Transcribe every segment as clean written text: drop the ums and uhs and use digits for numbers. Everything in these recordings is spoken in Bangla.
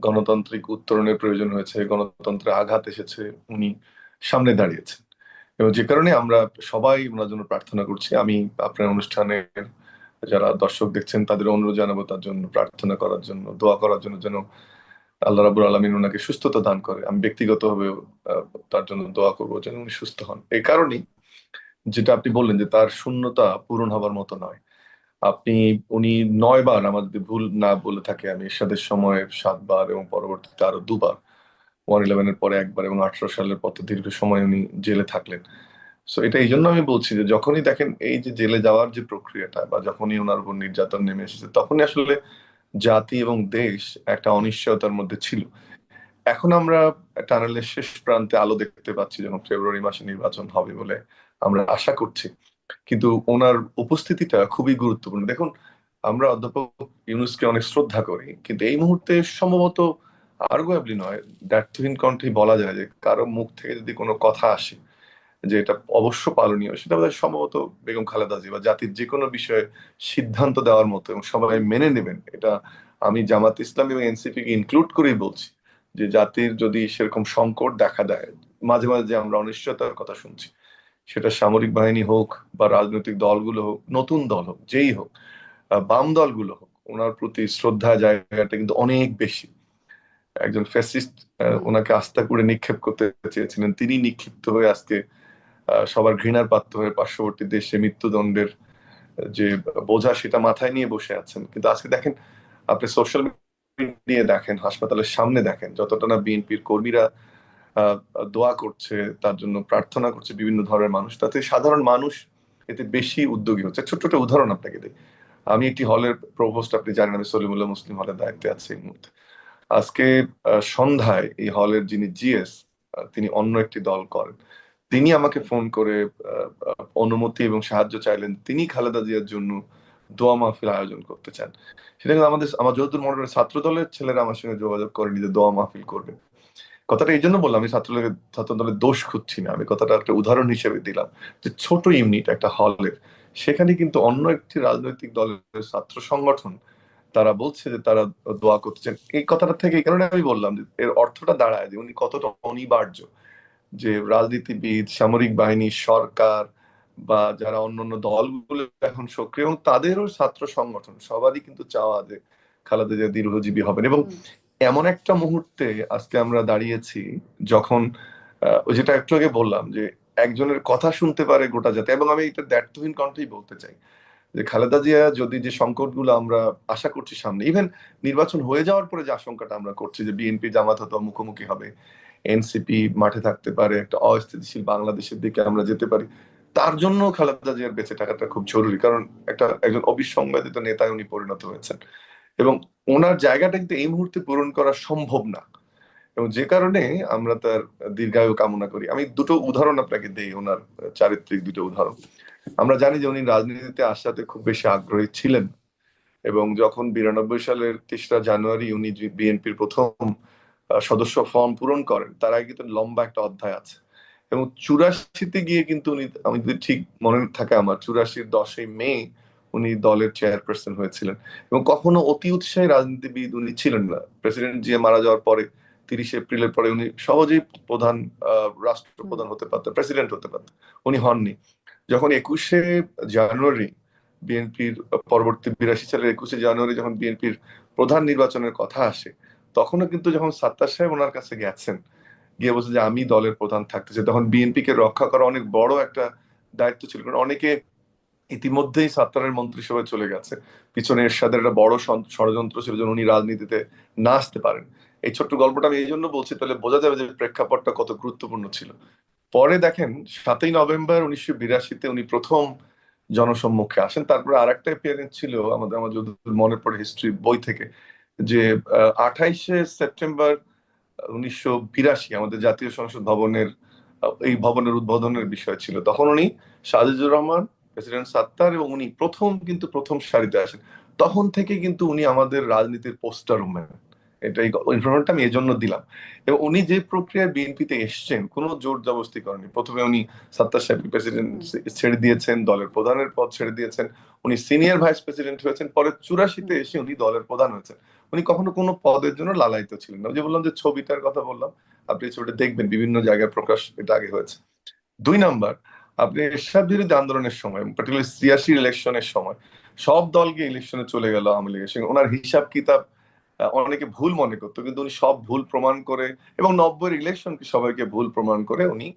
গণতান্ত্রিক উত্তরণের প্রয়োজন হয়েছে, গণতন্ত্রে আঘাত এসেছে, উনি সামনে দাঁড়িয়েছেন। এবং যে কারণে আমরা সবাই ওনার জন্য প্রার্থনা করছি। আমি আপনার অনুষ্ঠানের যারা দর্শক দেখছেন তাদের অনুরোধ জানাবো তার জন্য প্রার্থনা করার জন্য, দোয়া করার জন্য, যেন আল্লাহ রাব্বুল আলামিন ওনাকে সুস্থতা দান করে। আমি ব্যক্তিগতভাবে তার জন্য দোয়া করবো যেন উনি সুস্থ হন। এই কারণেই যেটা আপনি বললেন যে তার শূন্যতা পূরণ হবার মতো নয়। আপনি উনি 9 বার, আমার যদি ভুল না বলে থাকে, আমি এরশাদের সময় 7 বার এবং পরবর্তীতে আরো 2 বার, 111 এর পরে একবার এবং 18 সালের পর তো দীর্ঘ সময় উনি জেলে থাকলেন। সো এটা এই জন্য আমি বলছি যে যখনই দেখেন এই যে জেলে যাওয়ার যে প্রক্রিয়াটা বা যখনই ওনার উপর নির্যাতন নেমে এসেছে, তখনই আসলে জাতি এবং দেশ একটা অনিশ্চয়তার মধ্যে ছিল। এখন আমরা টানেলের শেষ প্রান্তে আলো দেখতে পাচ্ছি, যখন ফেব্রুয়ারি মাসে নির্বাচন হবে বলে আমরা আশা করছি। কিন্তু ওনার উপস্থিতিটা খুবই গুরুত্বপূর্ণ। দেখুন, আমরা অধ্যাপক ইউনূসকে অনেক শ্রদ্ধা করি, কিন্তু এই মুহূর্তে সম্ভবত আর্গুয়াবলি নয়, দ্ব্যর্থহীন কণ্ঠে বলা যায় যে কারো মুখ থেকে যদি কোনো কথা আসে যে এটা অবশ্য পালনীয়, সেটা বোধহয় সম্ভবত বেগম খালেদা জিয়া বা জাতির যে কোনো বিষয়ে সিদ্ধান্ত দেওয়ার মতো এবং সবাই মেনে নেবেন, এটা আমি জামাত ইসলাম এবং এনসিপি কে ইনক্লুড করেই বলছি। যে জাতির যদি সেরকম সংকট দেখা দেয়, মাঝে মাঝে যে আমরা অনিশ্চয়তার কথা শুনছি, সেটা সামরিক বাহিনী হোক বা রাজনৈতিক দলগুলো হোক, নতুন দল হোক, যেই হোক, বাম দলগুলো হোক, ওনার প্রতি শ্রদ্ধা জায়গাটা কিন্তু অনেক বেশি। একজন ফ্যাসিস্ট ওনাকে আস্থা করে নিক্ষেপ করতে চেয়েছিলেন, তিনি নিক্ষিপ্ত হয়ে আজকে সবার ঘৃণার পাত্র হয়ে পার্শ্ববর্তী দেশে মৃত্যুদণ্ডের যে বোঝা সেটা মাথায় নিয়ে বসে আছেন। কিন্তু আজকে দেখেন, আপনি সোশ্যাল মিডিয়া দেখেন, হাসপাতালের সামনে দেখেন, যতটা না বিএনপির কর্মীরা আহ, দোয়া করছে, তার জন্য প্রার্থনা করছে বিভিন্ন ধরনের মানুষ, তাতে সাধারণ মানুষ এতে বেশি উদ্যোগী হচ্ছে। ছোট্ট একটা উদাহরণ আপনাকে দিই। আমি একটি হলের প্রভোস্ট, আপনি জানেন আমি সলিমুল্লাহ মুসলিম হলের দায়িত্বে আছি এই মুহূর্তে। আজকে সন্ধ্যায় এই হলের যিনি জিএস, তিনি অন্য একটি দল করেন, তিনি আমাকে ফোন করে অনুমতি এবং সাহায্য চাইলেন। তিনি খালেদা জিয়ার জন্য দোয়া মাহফিল আয়োজন করতে চান। সেটা কিন্তু আমার যতদূর মনে হয় ছাত্র দলের ছেলেরা আমার সঙ্গে যোগাযোগ করেনি যে দোয়া মাহফিল করবে। কথাটা এই জন্য বললাম, আমি ছাত্র দলের দোষ খুঁজছি না, আমি কথাটা একটা উদাহরণ হিসেবে দিলাম যে ছোট ইউনিট একটা হলের, সেখানে কিন্তু অন্য একটি রাজনৈতিক দলের ছাত্র সংগঠন তারা বলছে যে তারা দোয়া করতেছেন। এই কথাটা থেকে এই কারণে আমি বললাম যে এর অর্থটা দাঁড়ায় যে উনি কতটা অনিবার্য। যে রাজনীতিবিদ, সামরিক বাহিনী, সরকার বা যারা অন্যান্য দলগুলো এখন সক্রিয়, এবং তাদেরও ছাত্র সংগঠন সবারই কিন্তু চাওয়া যে খালেদা জিয়া দীর্ঘজীবী হবেন। এবং এমন একটা মুহূর্তে আজকে আমরা দাঁড়িয়েছি, যখন ওই যেটা একটু আগে বললাম যে একজনের কথা শুনতে পারে গোটা জাতি। এবং আমি এটা দ্ব্যর্থহীন কণ্ঠেই বলতে চাই যে খালেদা জিয়া যদি যে সংকটগুলো আমরা আশা করছি সামনে, ইভেন নির্বাচন হয়ে যাওয়ার পরে যে আশঙ্কাটা আমরা করছি যে বিএনপি জামাত হয়তো মুখোমুখি হবে, এনসিপি মাঠে থাকতে পারে, একটা অস্থিতিশীল বাংলাদেশের দিকে আমরা যেতে পারি, তার জন্য খালেদা জিয়ার বেঁচে থাকাটা খুব জরুরি। কারণ একজন অবিসংবাদিত নেতায় উনি পরিণত হয়েছেন এবং ওনার জায়গাটা কিন্তু এই মুহূর্তে পূরণ করা সম্ভব না। এবং যে কারণে আমরা তার দীর্ঘায়ু কামনা করি। আমি দুটো উদাহরণ আপনাকে দেই, ওনার চারিত্রিক দুটো উদাহরণ। আমরা জানি যে উনি রাজনীতিতে আসাতে খুব বেশি আগ্রহী ছিলেন, এবং যখন 92 সালের 3রা জানুয়ারি উনি বিএনপির প্রথম সদস্য ফর্ম পূরণ করেন, তার আগে কিন্তু লম্বা একটা অধ্যায় আছে। এবং 84-তে গিয়ে কিন্তু উনি, আমি যদি ঠিক মনে থাকে আমার, 84-র 10ই মে উনি দলের চেয়ারপারসন হয়েছিলেন। এবং কখনো অতি উৎসাহী রাজনীতিবিদ উনি ছিলেন না। প্রেসিডেন্ট জিয়া মারা যাওয়ার পরে 30 এপ্রিলের পরে উনি সহজেই প্রধান রাষ্ট্রপ্রধান হতে পারতেন, প্রেসিডেন্ট হতে পারতেন, উনি হননি। যখন 21শে জানুয়ারি বিএনপির পরবর্তী 82 সালের 21শে জানুয়ারি যখন বিএনপির প্রধান নির্বাচনের কথা আসে, তখনও কিন্তু যখন সাত্তার সাহেব ওনার কাছে গেছেন, গিয়ে বলছে যে আমি দলের প্রধান থাকতে চাই, তখন বিএনপি কে রক্ষা করা অনেক বড় একটা দায়িত্ব ছিল। কারণ অনেকে ইতিমধ্যেই সাত্তারের মন্ত্রিসভায় চলে গেছে, পিছনে এরশাদের একটা বড় ষড়যন্ত্র ছিল যেন উনি রাজনীতিতে না আসতে পারেন। এই ছোট্ট গল্পটা আমি এই জন্য বলছি, তাহলে বোঝা যাবে যে প্রেক্ষাপটটা কত গুরুত্বপূর্ণ ছিল। পরে দেখেন 7ই নভেম্বর 1982-তে উনি প্রথম জনসম্মুখে আসেন। তারপরে আরেকটা অ্যাপিয়ারেন্স ছিল আমার যদি মনে পড়ে হিস্ট্রি বই থেকে, যে 28শে সেপ্টেম্বর 1982 আমাদের জাতীয় সংসদ ভবনের এই ভবনের উদ্বোধনের বিষয় ছিল। তখন উনি, সাজিদুর রহমান, প্রেসিডেন্ট সাত্তার এবং উনি প্রথম সারিতে আসেন। তখন থেকে কিন্তু উনি আমাদের রাজনীতির পোস্টার উম্যান। এটা এই ইনফরমেশনটা আমি এজন্য দিলাম। এবং উনি যে প্রক্রিয়ায় বিএনপিতে এসছেন, কোনো জোর জবরদস্তি করেনি। প্রথমে উনি সাত্তার সাহেব প্রেসিডেন্ট ছেড়ে দিয়েছেন, দলের প্রধানের পদ ছেড়ে দিয়েছেন, উনি সিনিয়র ভাইস প্রেসিডেন্ট হয়েছেন, পরে 84-তে এসে উনি দলের প্রধান হয়েছেন। উনি কখনো কোনো পদের জন্য লালায়িত ছিলেন না। ওই যে বললাম যে ছবিটার কথা বললাম, আপনি এই ছবিটা দেখবেন, বিভিন্ন জায়গায় প্রকাশ এটা আগে হয়েছে। 2 নাম্বার, আপনি এরশাদ বিরোধী আন্দোলনের সময়, পার্টিকুলার ৮৬ ইলেকশনের সময় সব দল গিয়ে ইলেকশনে চলে গেল আওয়ামী লীগের সঙ্গে। ওনার হিসাব কিতাব অনেকে ভুল মনে করতো, কিন্তু উনি সব ভুল প্রমাণ করে, এবং ৯০-এর ইলেকশনকে সবাইকে ভুল প্রমাণ করে উনি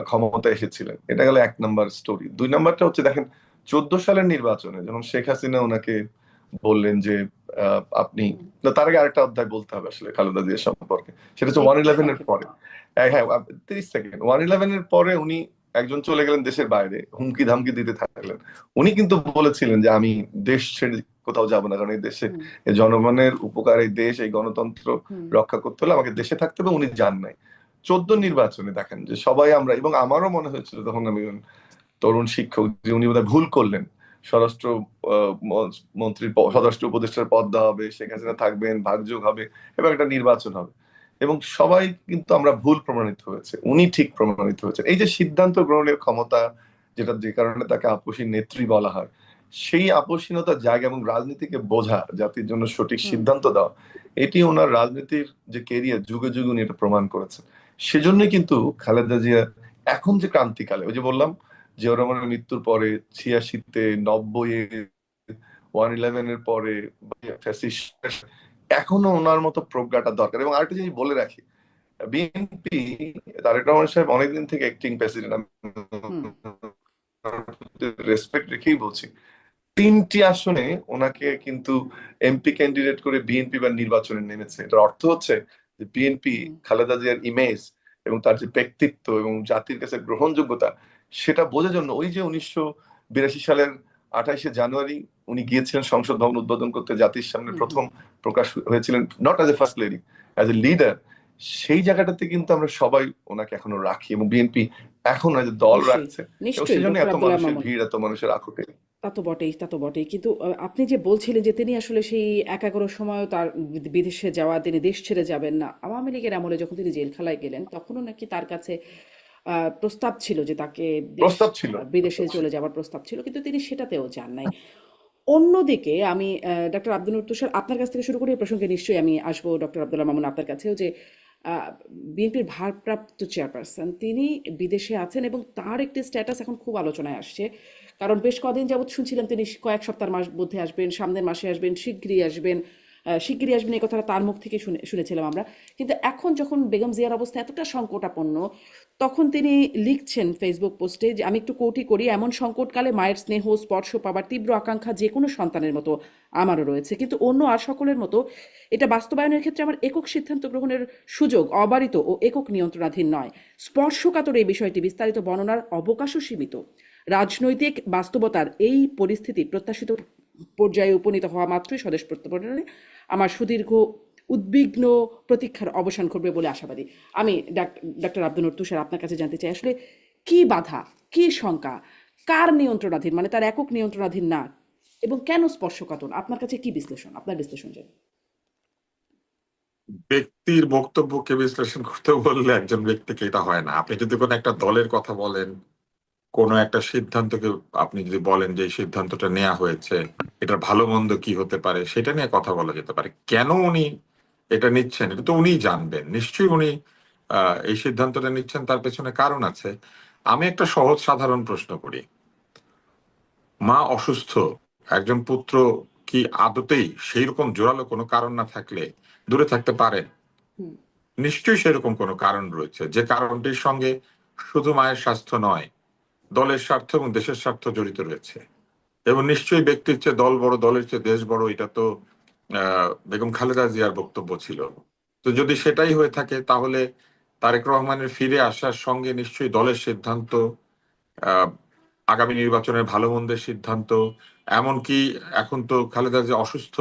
ক্ষমতা এসেছিলেন। এটা গেল 1 নাম্বার স্টোরি। 2 নাম্বারটা হচ্ছে দেখেন, 14 সালের নির্বাচনে যখন শেখ হাসিনা ওনাকে বললেন যে আপনি, না, তার আগে আরেকটা অধ্যায় বলতে হবে আসলে খালেদা জিয়া সম্পর্কে, সেটা হচ্ছে 111 এর পরে। হ্যাঁ, 30 সেকেন্ড। 111 এর পরে উনি একজন চলে গেলেন দেশের বাইরে, হুমকি ধামকি দিতে থাকলেন। উনি কিন্তু বলেছিলেন যে আমি দেশ ছেড়ে কোথাও যাব না, কারণ এই দেশে এই জনগণের উপকার, এই দেশ, এই গণতন্ত্র রক্ষা করতে হলে আমাকে দেশে থাকতে হবে। উনি যান নাই। 14 নির্বাচনে দেখেন যে সবাই আমরা, এবং আমারও মনে হয়েছিল তখন আমি তরুণ শিক্ষক, যে উনি বোধহয় ভুল করলেন। স্বরাষ্ট্র মন্ত্রীর স্বরাষ্ট্র উপদেষ্টার পদ দেওয়া হবে, শেখ হাসিনা থাকবেন, ভাগযোগ হবে এবং একটা নির্বাচন হবে, এবং সবাই কিন্তু আমরা ভুল প্রমাণিত হয়েছে, উনি ঠিক প্রমাণিত হয়েছে। এই যে সিদ্ধান্ত গ্রহণের ক্ষমতা, যেটা যে কারণে তাকে আপসী নেত্রী বলা হয়, সেই আপসীনতার জায়গা এবং রাজনীতিকে বোঝা, জাতির জন্য সঠিক সিদ্ধান্ত দেওয়া, এটি ওনার রাজনীতির যে কেরিয়ার, যুগে যুগে উনি এটা প্রমাণ করেছেন। সেজন্যই কিন্তু খালেদা জিয়া এখন যে ক্রান্তিকালে, ওই যে বললাম জিয়াউর রহমানের মৃত্যুর পরে, 86-তে, 90-এ, 111-এর পরে, এখনো ওনার মতো প্রজ্ঞাটা দরকার। এবং আরেকটা জিনিস বলে রাখি, বিএনপি, তারেক রহমান সাহেব অনেকদিন থেকে অ্যাক্টিং প্রেসিডেন্ট, আমি রেসপেক্ট রেখেই বলছি, 3টি আসনে ওনাকে কিন্তু এমপি ক্যান্ডিডেট করে বিএনপি বা নির্বাচনে নেমেছে। এটার অর্থ হচ্ছে যে বিএনপি খালেদা জিয়ার ইমেজ এবং তার যে ব্যক্তিত্ব এবং জাতির কাছে গ্রহণযোগ্যতা, সেটা বোঝার জন্য ওই যে 1982 সালের 28শে জানুয়ারি উনি গিয়েছিলেন সংসদ ভবন উদ্বোধন করতে, জাতির সামনে প্রথম প্রকাশ হয়েছিলেন, not as a first lady, as a leader. সেই জায়গাটাতে কিন্তু আমরা সবাই ওনাকে এখনো রাখি, এবং বিএনপি এখন যে দল নিশ্চয়ই, রাখছে, এবং নিশ্চয়ই সেজন্য ডক্টর এত আব্দুল্লাহ মানুষের মামুন। ভিড়, এত মানুষের আকুতি। তা তো বটেই, তা তো বটেই। কিন্তু আপনি যে বলছিলেন যে তিনি আসলে সেই একাগ্র সময়ও তার বিদেশে যাওয়া, তিনি দেশ ছেড়ে যাবেন না। আওয়ামী লীগের আমলে যখন তিনি জেলখানায় গেলেন, তখনও নাকি তার কাছে প্রস্তাব ছিল যে তাকে দেশ প্রস্তাব ছিল, বিদেশে প্রস্তাব ছিল। চলে যাওয়ার প্রস্তাব ছিল, কিন্তু তিনি সেটাতেও যান নাই। অন্যদিকে আমি ডক্টর আব্দুল নূর তুষার, আপনার কাছ থেকে শুরু করে এই প্রসঙ্গে নিশ্চয়ই আমি আসবো ডক্টর আব্দুল্লাহ মামুন আপনার কাছেও, যে বিএনপির ভারপ্রাপ্ত চেয়ারপারসন তিনি বিদেশে আছেন এবং তার একটি স্ট্যাটাস এখন খুব আলোচনায় আসছে। কারণ বেশ কদিন যাবৎ শুনছিলাম তিনি কয়েক সপ্তাহের মধ্যে আসবেন, সামনের মাসে আসবেন, শিগগিরই আসবেন, শিগগিরই আসবেন, এই কথাটা তার মুখ থেকে শুনেছিলাম আমরা। কিন্তু এখন যখন বেগম জিয়ার অবস্থা এতটা সংকটাপন্ন, তখন তিনি লিখছেন ফেসবুক পোস্টে যে আমি একটু কোটি করি, এমন সংকটকালে মায়ের স্নেহ স্পর্শ পাবার তীব্র আকাঙ্ক্ষা যে কোনো সন্তানের মতো আমারও রয়েছে, কিন্তু অন্য আর সকলের মতো এটা বাস্তবায়নের ক্ষেত্রে আমার একক সিদ্ধান্ত গ্রহণের সুযোগ অবারিত ও একক নিয়ন্ত্রণাধীন নয়। স্পর্শকাতর এই বিষয়টি বিস্তারিত বর্ণনার অবকাশও সীমিত। রাজনৈতিক বাস্তবতার এই পরিস্থিতি প্রত্যাশিত পর্যায়ে উপনীত হওয়া মাত্রই স্বদেশ প্রত্যাবর্তনে আমার সুদীর্ঘ উদ্বিগ্ন প্রতীক্ষার অবসান ঘটবে বলে আশাবাদী। আমি ডক্টর আব্দুল নূর তুষার আপনার কাছে জানতে চাই, আসলে কি বাধা, কি শঙ্কা, কার নিয়ন্ত্রণাধীন, মানে তার একক নিয়ন্ত্রণাধীন না, এবং কেন স্পর্শকাতর? আপনার কাছে কি বিশ্লেষণ, আপনার বিশ্লেষণ জানি। ব্যক্তির বক্তব্যকে বিশ্লেষণ করতে বললে একজন ব্যক্তিকে এটা হয় না। আপনি যদি কোনো একটা দলের কথা বলেন, কোনো একটা সিদ্ধান্তকে আপনি যদি বলেন যে এই সিদ্ধান্তটা নেওয়া হয়েছে, এটার ভালো মন্দ কি হতে পারে, সেটা নিয়ে কথা বলা যেতে পারে। কেন উনি এটা নিচ্ছেন, এটা তো উনিই জানবেন। নিশ্চয়ই উনি এই সিদ্ধান্তটা নিচ্ছেন, তার পেছনে কারণ আছে। আমি একটা সহজ সাধারণ প্রশ্ন করি, মা অসুস্থ, একজন পুত্র কি আদতেই সেই রকম জোরালো কোনো কারণ না থাকলে দূরে থাকতে পারেন? নিশ্চয়ই সেরকম কোনো কারণ রয়েছে, যে কারণটির সঙ্গে শুধু মায়ের স্বাস্থ্য নয়, দলের স্বার্থ এবং দেশের স্বার্থ জড়িত রয়েছে। এবং নিশ্চয়ই ব্যক্তির চেয়ে দল বড়, দলের চেয়ে দেশ বড়, এটা তো বেগম খালেদা জিয়ার বক্তব্য ছিল। তো যদি সেটাই হয়ে থাকে, তাহলে তারেক রহমানের ফিরে আসার সঙ্গে নিশ্চয়ই দলের সিদ্ধান্ত, আহ আগামী নির্বাচনের ভালো মন্দের সিদ্ধান্ত, এমনকি এখন তো খালেদা জিয়া অসুস্থ,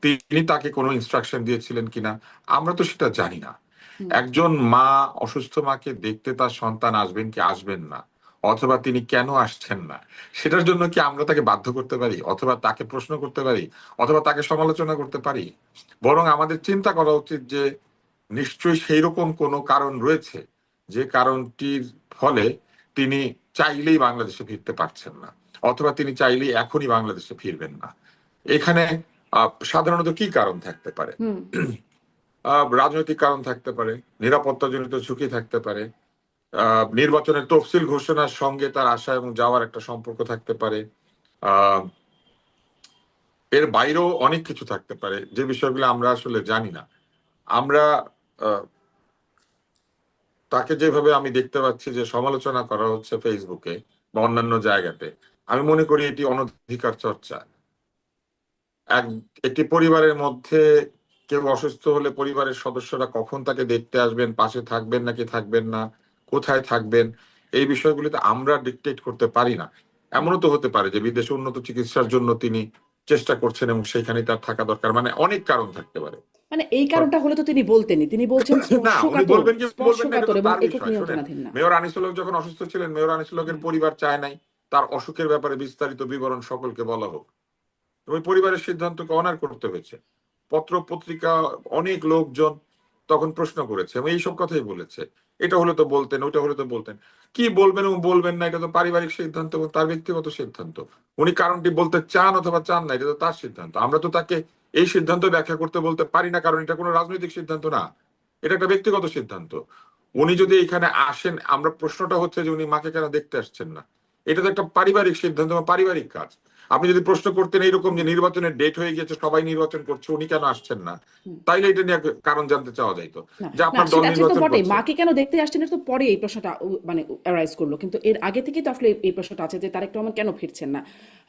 তিনি তাকে কোনো ইনস্ট্রাকশন দিয়েছিলেন কিনা আমরা তো সেটা জানি না। একজন মা, অসুস্থ মাকে দেখতে তার সন্তান আসবেন কি আসবেন না, অথবা তিনি কেন আসছেন না, সেটার জন্য কি আমরা তাকে বাধ্য করতে পারি, অথবা তাকে প্রশ্ন করতে পারি, অথবা তাকে সমালোচনা করতে পারি? বরং আমাদের চিন্তা করা উচিত যে নিশ্চয়ই সেই রকম কোনো কারণ রয়েছে, যে কারণটির ফলে তিনি চাইলেই বাংলাদেশে ফিরতে পারছেন না, অথবা তিনি চাইলেই এখনই বাংলাদেশে ফিরবেন না। এখানে সাধারণত কি কারণ থাকতে পারে? হুম রাজনৈতিক কারণ থাকতে পারে, নিরাপত্তাজনিত ঝুঁকি থাকতে পারে, নির্বাচনের তফসিল ঘোষণার সঙ্গে তার আসা এবং যাওয়ার একটা সম্পর্ক থাকতে পারে, আহ এর বাইরেও অনেক কিছু থাকতে পারে যে বিষয়গুলো আমরা আসলে জানি না। আমরা আহ, তাকে যেভাবে আমি দেখতে পাচ্ছি যে সমালোচনা করা হচ্ছে ফেসবুকে বা অন্যান্য জায়গাতে, আমি মনে করি এটি অনধিকার চর্চা। এক একটি পরিবারের মধ্যে কেউ অসুস্থ হলে পরিবারের সদস্যরা কখন তাকে দেখতে আসবেন, পাশে থাকবেন নাকি থাকবেন না, কোথায় থাকবেন, এই বিষয়গুলিতে আমরা ডিকটেট করতে পারি না। হুম এমনও তো হতে পারে যে বিদেশে উন্নত চিকিৎসার জন্য তিনি চেষ্টা করছেন এবং সেখানে তার থাকা দরকার, মানে অনেক কারণ থাকতে পারে। মানে এই কারণটা হলে তো তিনি বলতেনই, তিনি বলছেন না, উনি স্পর্শকাতর, বলবেন কি বলবেন না এটা স্পর্শকাতর তো এবং তার একক বিষয়। শোনেন, নিয়ন্ত্রণাধীন না। মেয়র আনিসুল হক যখন অসুস্থ ছিলেন, মেয়র আনিসুল হকের হ্যাঁ পরিবার চায় নাই তার অসুখের ব্যাপারে বিস্তারিত বিবরণ সকলকে বলা হোক। ওই পরিবারের সিদ্ধান্তকে অনার করতে হয়েছে। পত্র পত্রিকা, অনেক লোকজন তখন প্রশ্ন করেছে এবং এইসব কথাই বলেছে, এটা হলে তো বলতেন, ওইটা হলে তো বলতেন। কি বলবেন এবং বলবেন না এটা তো পারিবারিক সিদ্ধান্ত এবং তার ব্যক্তিগত সিদ্ধান্ত। উনি কারণটি বলতে চান অথবা চান না, এটা তো তার সিদ্ধান্ত। আমরা তো তাকে এই সিদ্ধান্ত ব্যাখ্যা করতে বলতে পারি না, কারণ এটা কোনো রাজনৈতিক সিদ্ধান্ত না, এটা একটা ব্যক্তিগত সিদ্ধান্ত। উনি যদি এখানে আসেন, আমরা প্রশ্নটা হচ্ছে যে উনি মাকে কেন দেখতে আসছেন না, এটা তো একটা পারিবারিক সিদ্ধান্ত বা পারিবারিক কাজ। আপনি যদি প্রশ্ন করতেন এইরকম যে হুম নির্বাচনের ডেট হয়ে গেছে, সবাই নির্বাচন করছে, উনি কেন আসছেন না, হুম তাইলে এটা নিয়ে কারণ জানতে চাওয়া যাইতো না যে না আপনার দল সেটা সেটা তো নির্বাচন বটেই, করছে। মাকে কেন দেখতে আসছেন এটা তো পরে এই প্রশ্নটা মানে অ্যারাইজ করলো, কিন্তু এর আগে থেকেই তো আসলে এই প্রশ্নটা আছে যে তারেক রহমান কেন ফিরছেন না।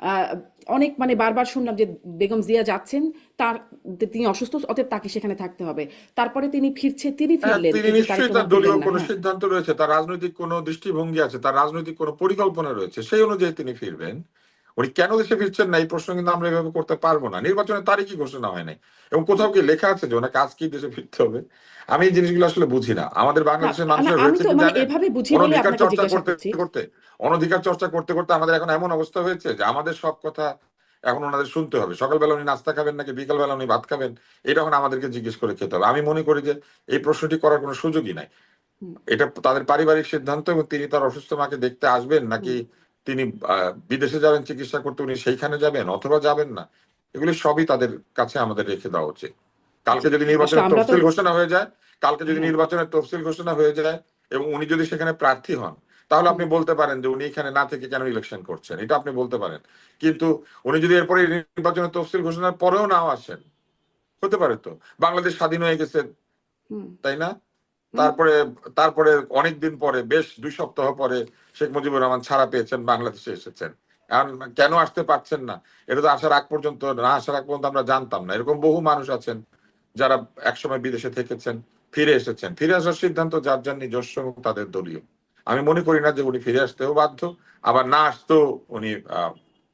আহ, অনেক মানে বারবার শুনলাম যে বেগম জিয়া যাচ্ছেন, তার তিনি অসুস্থ, অতএব তাকে সেখানে থাকতে হবে। তারপরে তিনি ফিরছে, তিনি হ্যাঁ, ফিরলেন তিনি কিন্তু তারেক নিশ্চয়ই তার রহমান দলীয় ফিরলেন না। কোনো হ্যাঁ সিদ্ধান্ত রয়েছে, তার রাজনৈতিক কোনো দৃষ্টিভঙ্গি আছে, তার রাজনৈতিক কোনো পরিকল্পনা রয়েছে, সেই অনুযায়ী তিনি ফিরবেন। উনি কেন দেশে ফিরছেন না এই প্রশ্ন কিন্তু আমরা এভাবে করতে পারবো না। নির্বাচনের তারিখই ঘোষণা হয় নাই এবং কোথাও কি লেখা আছে যে ওনাকে আজ কি দেশে ফিরতে হবে? আমি এই জিনিসগুলো আসলে বুঝি না। আমাদের না বাংলাদেশের না মানুষের আমি হয়েছে তো কি মানে জানেন, এভাবে বুঝি বলে অনধিকার আপনাকে চর্চা জিজ্ঞাসা করতে করছি। করতে অনধিকার চর্চা করতে করতে আমাদের এখন এমন অবস্থা হয়েছে যে আমাদের সব কথা এখন ওনাদের শুনতে হবে। সকালবেলা উনি নাস্তা খাবেন নাকি বিকালবেলা উনি ভাত খাবেন, এটা এখন আমাদেরকে জিজ্ঞেস করে খেতে হবে। আমি মনে করি যে এই প্রশ্নটি করার কোনো সুযোগই নাই। হুম এটা তাদের পারিবারিক সিদ্ধান্ত এবং তিনি তার অসুস্থ মাকে দেখতে আসবেন নাকি হুম তিনি বিদেশে যাবেন চিকিৎসা করতে, উনি সেইখানে যাবেন অথবা যাবেন না, এগুলি সবই তাদের কাছে আমাদের রেখে দেওয়া উচিত। কালকে জি যদি আসলে নির্বাচনের আমরা তো তফসিল ঘোষণা হয়ে যায়, কালকে যদি হ্যাঁ নির্বাচনের তফসিল ঘোষণা হয়ে যায় এবং উনি যদি সেখানে প্রার্থী হন, তাহলে হুম আপনি বলতে পারেন যে উনি এখানে না থেকে কেন ইলেকশন করছেন, এটা আপনি বলতে পারেন। কিন্তু উনি যদি এরপরে নির্বাচনের তফসিল ঘোষণার পরেও নাও আসেন, হতে পারে তো বাংলাদেশ স্বাধীন হয়ে গেছে, হুম তাই না? হুম তারপরে তারপরে অনেকদিন পরে, বেশ 2 সপ্তাহ পরে শেখ মুজিবুর রহমান ছাড়া পেয়েছেন, বাংলাদেশে এসেছেন। এখন কেন আসতে পারছেন না, এটা তো আসার আগ পর্যন্ত, না আসার আগ পর্যন্ত আমরা জানতাম না। এরকম বহু মানুষ আছেন যারা একসময় বিদেশে থেকেছেন, ফিরে এসেছেন। ফিরে আসার সিদ্ধান্ত যার যার নিজস্ব এবং তাদের দলীয়। আমি মনে করি না যে উনি ফিরে আসতেও বাধ্য, আবার না আসতেও উনি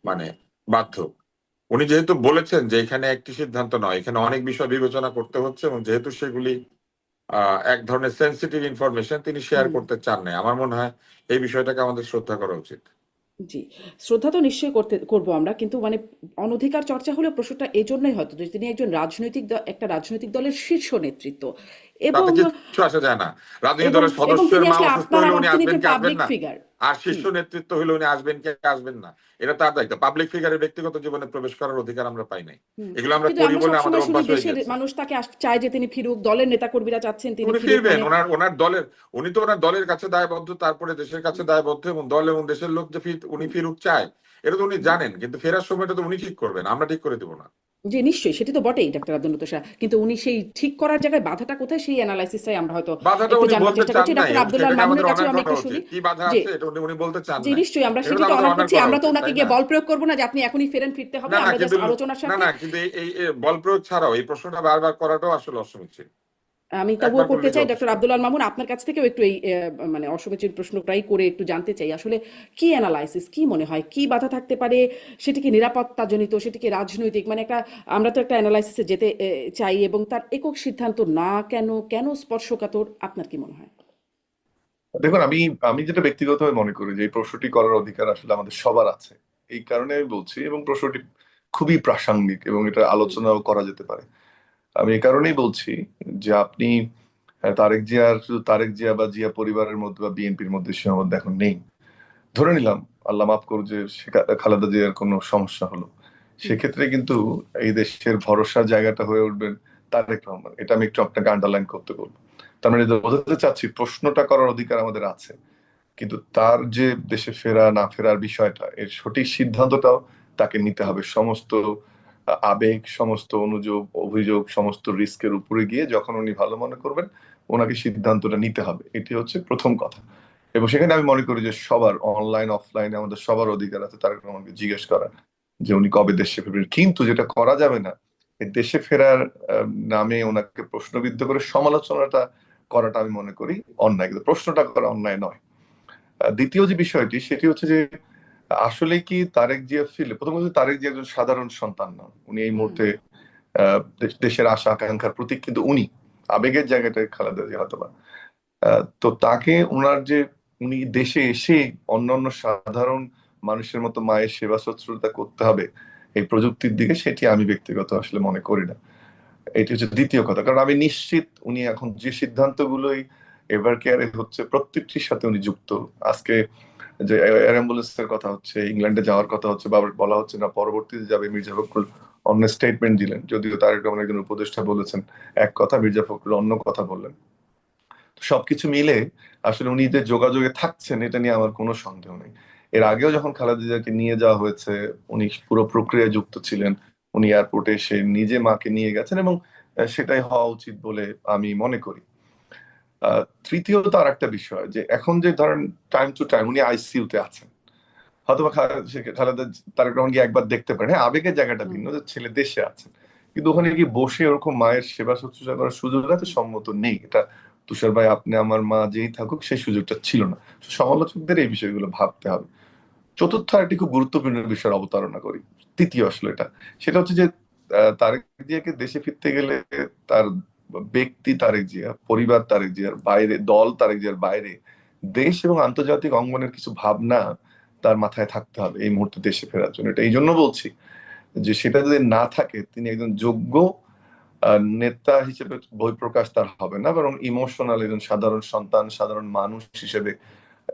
মানে বাধ্য। উনি যেহেতু বলেছেন যে এখানে একটি সিদ্ধান্ত নয়, এখানে অনেক বিষয় বিবেচনা করতে হচ্ছে এবং যেহেতু সেগুলি এক ধরনের সেন্সিটিভ ইনফরমেশন তিনি শেয়ার হুম করতে চান না, আমার মনে হয় এই বিষয়টাকে আমাদের শ্রদ্ধা করা উচিত। জি, শ্রদ্ধা তো নিশ্চয়ই করব আমরা, কিন্তু মানে অনধিকার চর্চা হলেও প্রশ্নটা এই জন্যই হয়তো যে তিনি একজন একটা রাজনৈতিক দলের শীর্ষ নেতৃত্ব, তাতে এবং কিছু আসে যায় না। রাজনৈতিক এবং দলের এবং সদস্যের তিনি মা আসলে অসুস্থ আপনার হলে আমার, উনি তিনি আসবেন একজন কি আসবেন পাবলিক না, ফিগার। আর শীর্ষ হুম নেতৃত্ব হলে উনি আসবেন কি আসবেন না, এটা তার দায়িত্ব। পাবলিক ফিগারের ব্যক্তিগত জীবনে প্রবেশ করার অধিকার আমরা পাই নাই, হুম এগুলো আমরা কিন্তু করি আমরা বলে আমাদের সবসময় শুনি অভ্যাস হয়ে দেশের গেছে। মানুষ তাকে চায় যে তিনি ফিরুক, দলের নেতাকর্মীরা চাচ্ছেন তিনি উনি ফিরুক, ফিরবেন, মানে ওনার ওনার দলের, উনি তো ওনার দলের কাছে দায়বদ্ধ, তারপরে দেশের কাছে দায়বদ্ধ, এবং দল এবং দেশের লোক যে উনি হুম ফিরুক চায়, এটা তো উনি হুম জানেন। কিন্তু ফেরার সময়টা তো উনি ঠিক করবেন, আমরা ঠিক করে দেবো না। জি নিশ্চয়ই, সেটি তো বটেই ডাক্তার আব্দুল লতিফ সাহেব, কিন্তু উনি সেই ঠিক করার জায়গায় বাধাটা কোথায় সেই অ্যানালাইসিসটাই আমরা হয়তো বাধাটা একটু উনি জানবার বলতে চেষ্টা চান করছি। নাই ডক্টর এবং আব্দুল্লাহ সেটাকে মামুনের আমাদের কাছেও অনার আমি করা একটু শুনি উচিত। কি বাধা যে আছে এটা উনি বলতে চান জি নাই, নিশ্চয়ই আমরা এটা তো সেটিকে আমাদের অনার অনার করছি। করা আমরা তো উচিত, ওনাকে তাই গিয়ে না? বল প্রয়োগ করবো না যে আপনি এখনই ফেরেন, ফিরতে হবে, না না আমরা কিন্তু জাস্ট আলোচনার না স্বার্থে। না কিন্তু এই বল প্রয়োগ ছাড়াও এই প্রশ্নটা বারবার করাটাও আসলে অসমীচীন। আমি তবুও একবার করতে করলেই চাই যথেষ্ট। ডক্টর আব্দুল্লাহ মামুন, আপনার কাছ থেকেও একটু এই মানে অশুভচিত প্রশ্নটাই করে একটু জানতে চাই আসলে কি অ্যানালাইসিস, কি মনে হয় কি বাধা থাকতে পারে? সেটি কি নিরাপত্তাজনিত, সেটি কি রাজনৈতিক, মানে একটা আমরা তো একটা অ্যানালাইসিসে যেতে চাই, এবং তার একক সিদ্ধান্ত না, কেন কেন স্পর্শকাতর, আপনার কি মনে হয়? দেখুন, আমি আমি যেটা ব্যক্তিগতভাবে মনে করি যে এই প্রশ্নটি করার অধিকার আসলে আমাদের সবার আছে। এই কারণে আমি বলছি, এবং প্রশ্নটি খুবই প্রাসঙ্গিক এবং এটা হুম আলোচনাও করা যেতে পারে। আমি এই কারণেই বলছি যে আপনি শুধু তারেক জিয়া বা জিয়া পরিবারের মধ্যে বা বিএনপির মধ্যে সীমাবদ্ধ এখন নেই। ধরে নিলাম, আল্লাহ মাফ করুক, যে খালেদা জিয়ার কোনো সমস্যা হলো, হুম, সেক্ষেত্রে কিন্তু এই দেশের ভরসার জায়গাটা হয়ে উঠবেন তারেক রহমান। এটা আমি একটু আপনাকে আন্ডারলাইন করতে বলবো। তার মানে যে বোঝাতে চাচ্ছি, প্রশ্নটা করার অধিকার আমাদের আছে, কিন্তু তার যে দেশে ফেরা না ফেরার বিষয়টা, এর সঠিক সিদ্ধান্তটাও তাকে নিতে হবে। সমস্ত আবেগ, সমস্ত অনুযোগ, অভিযোগ, সমস্ত রিস্কের উপরে গিয়ে যখন উনি ভালো মনে করবেন, ওনাকে সিদ্ধান্তটা নিতে হবে। এটি হচ্ছে প্রথম কথা। এবং সেখানে আমি মনে করি যে সবার, অনলাইন অফলাইনে আমাদের সবার অধিকার আছে তারেক রহমানকে জিজ্ঞেস করার যে উনি কবে দেশে ফিরবেন। কিন্তু যেটা করা যাবে না, এই দেশে ফেরার নামে ওনাকে প্রশ্নবিদ্ধ করে সমালোচনাটা করাটা আমি মনে করি অন্যায়, কিন্তু প্রশ্নটা করা অন্যায় নয়। দ্বিতীয় যে বিষয়টি, সেটি হচ্ছে যে আসলে কি তারেক জিয়া ফিরলে, প্রথম কথা তারেক জিয়া একজন সাধারণ সন্তান না। উনি এই হুম, মুহূর্তে দেশের আশা আকাঙ্ক্ষার প্রতীক কিন্তু উনি। আবেগের জায়গাটা খালেদা জিয়া হয়তো বা। তো তাকে ওনার যে, উনি দেশে এসে অন্যান্য সাধারণ মানুষের মতো মায়ের সেবা শুশ্রূষা করতে হবে এই প্রযুক্তির দিকে, সেটি আমি ব্যক্তিগত আসলে মনে করি না। এটি হচ্ছে দ্বিতীয় কথা। কারণ আমি নিশ্চিত উনি এখন যে সিদ্ধান্তগুলোই এভার কেয়ারে হচ্ছে, প্রত্যেকটির সাথে উনি যুক্ত। আজকে যে এয়ার অ্যাম্বুলেন্সের কথা হচ্ছে, ইংল্যান্ডে যাওয়ার কথা হচ্ছে, বা বলা হচ্ছে না পরবর্তীতে যাবে, মির্জা ফখরুল অন্য স্টেটমেন্ট দিলেন, যদিও তারেক রহমান একজন উপদেষ্টা বলেছেন এক কথা, মির্জা ফখরুল অন্য কথা বললেন। তো সবকিছু মিলে আসলে উনি যে যোগাযোগে থাকছেন, এটা নিয়ে আমার কোনো সন্দেহ নেই। এর আগেও যখন খালেদা জিয়াকে নিয়ে যাওয়া হয়েছে, উনি পুরো প্রক্রিয়ায় যুক্ত ছিলেন। উনি এয়ারপোর্টে এসে নিজে মাকে নিয়ে গেছেন, এবং সেটাই হওয়া উচিত বলে আমি মনে করি। তৃতীয়ত আর একটা বিষয়, যে এখন যে ধরেন টাইম টু টাইম উনি আইসিইউ তে আছেন, হয়তো বা খালেদা, তারেক রহমান গিয়ে একবার দেখতে পারেন, হ্যাঁ আবেগের জায়গাটা হুম, ভিন্ন, যে ছেলে দেশে আছেন, কিন্তু ওখানে গিয়ে বসে ওরকম মায়ের সেবা শুশ্রূষা করার সুযোগ আছে সম্মত নেই। এটা তুষার ভাই, আপনি, আমার মা যেই থাকুক, সেই সুযোগটা ছিল না। তো সমালোচকদের এই বিষয়গুলো ভাবতে হবে। চতুর্থ আরেকটি খুব গুরুত্বপূর্ণ বিষয়ের অবতারণা করি, তৃতীয় আসলে এটা, সেটা হচ্ছে যে তারেক জিয়াকে দেশে ফিরতে গেলে তার ব্যক্তি তারেক জিয়া, পরিবার তারেক জিয়ার বাইরে, দল তারেক জিয়ার বাইরে দেশ এবং আন্তর্জাতিক অঙ্গনের কিছু ভাবনা তার মাথায় থাকতে হবে এই মুহূর্তে দেশে ফেরার জন্য। এটা এই জন্য বলছি যে সেটা যদি না থাকে, তিনি একজন যোগ্য নেতা হিসেবে বহিঃপ্রকাশ তার হবে না, বরং ইমোশনাল একজন সাধারণ সন্তান, সাধারণ মানুষ হিসেবে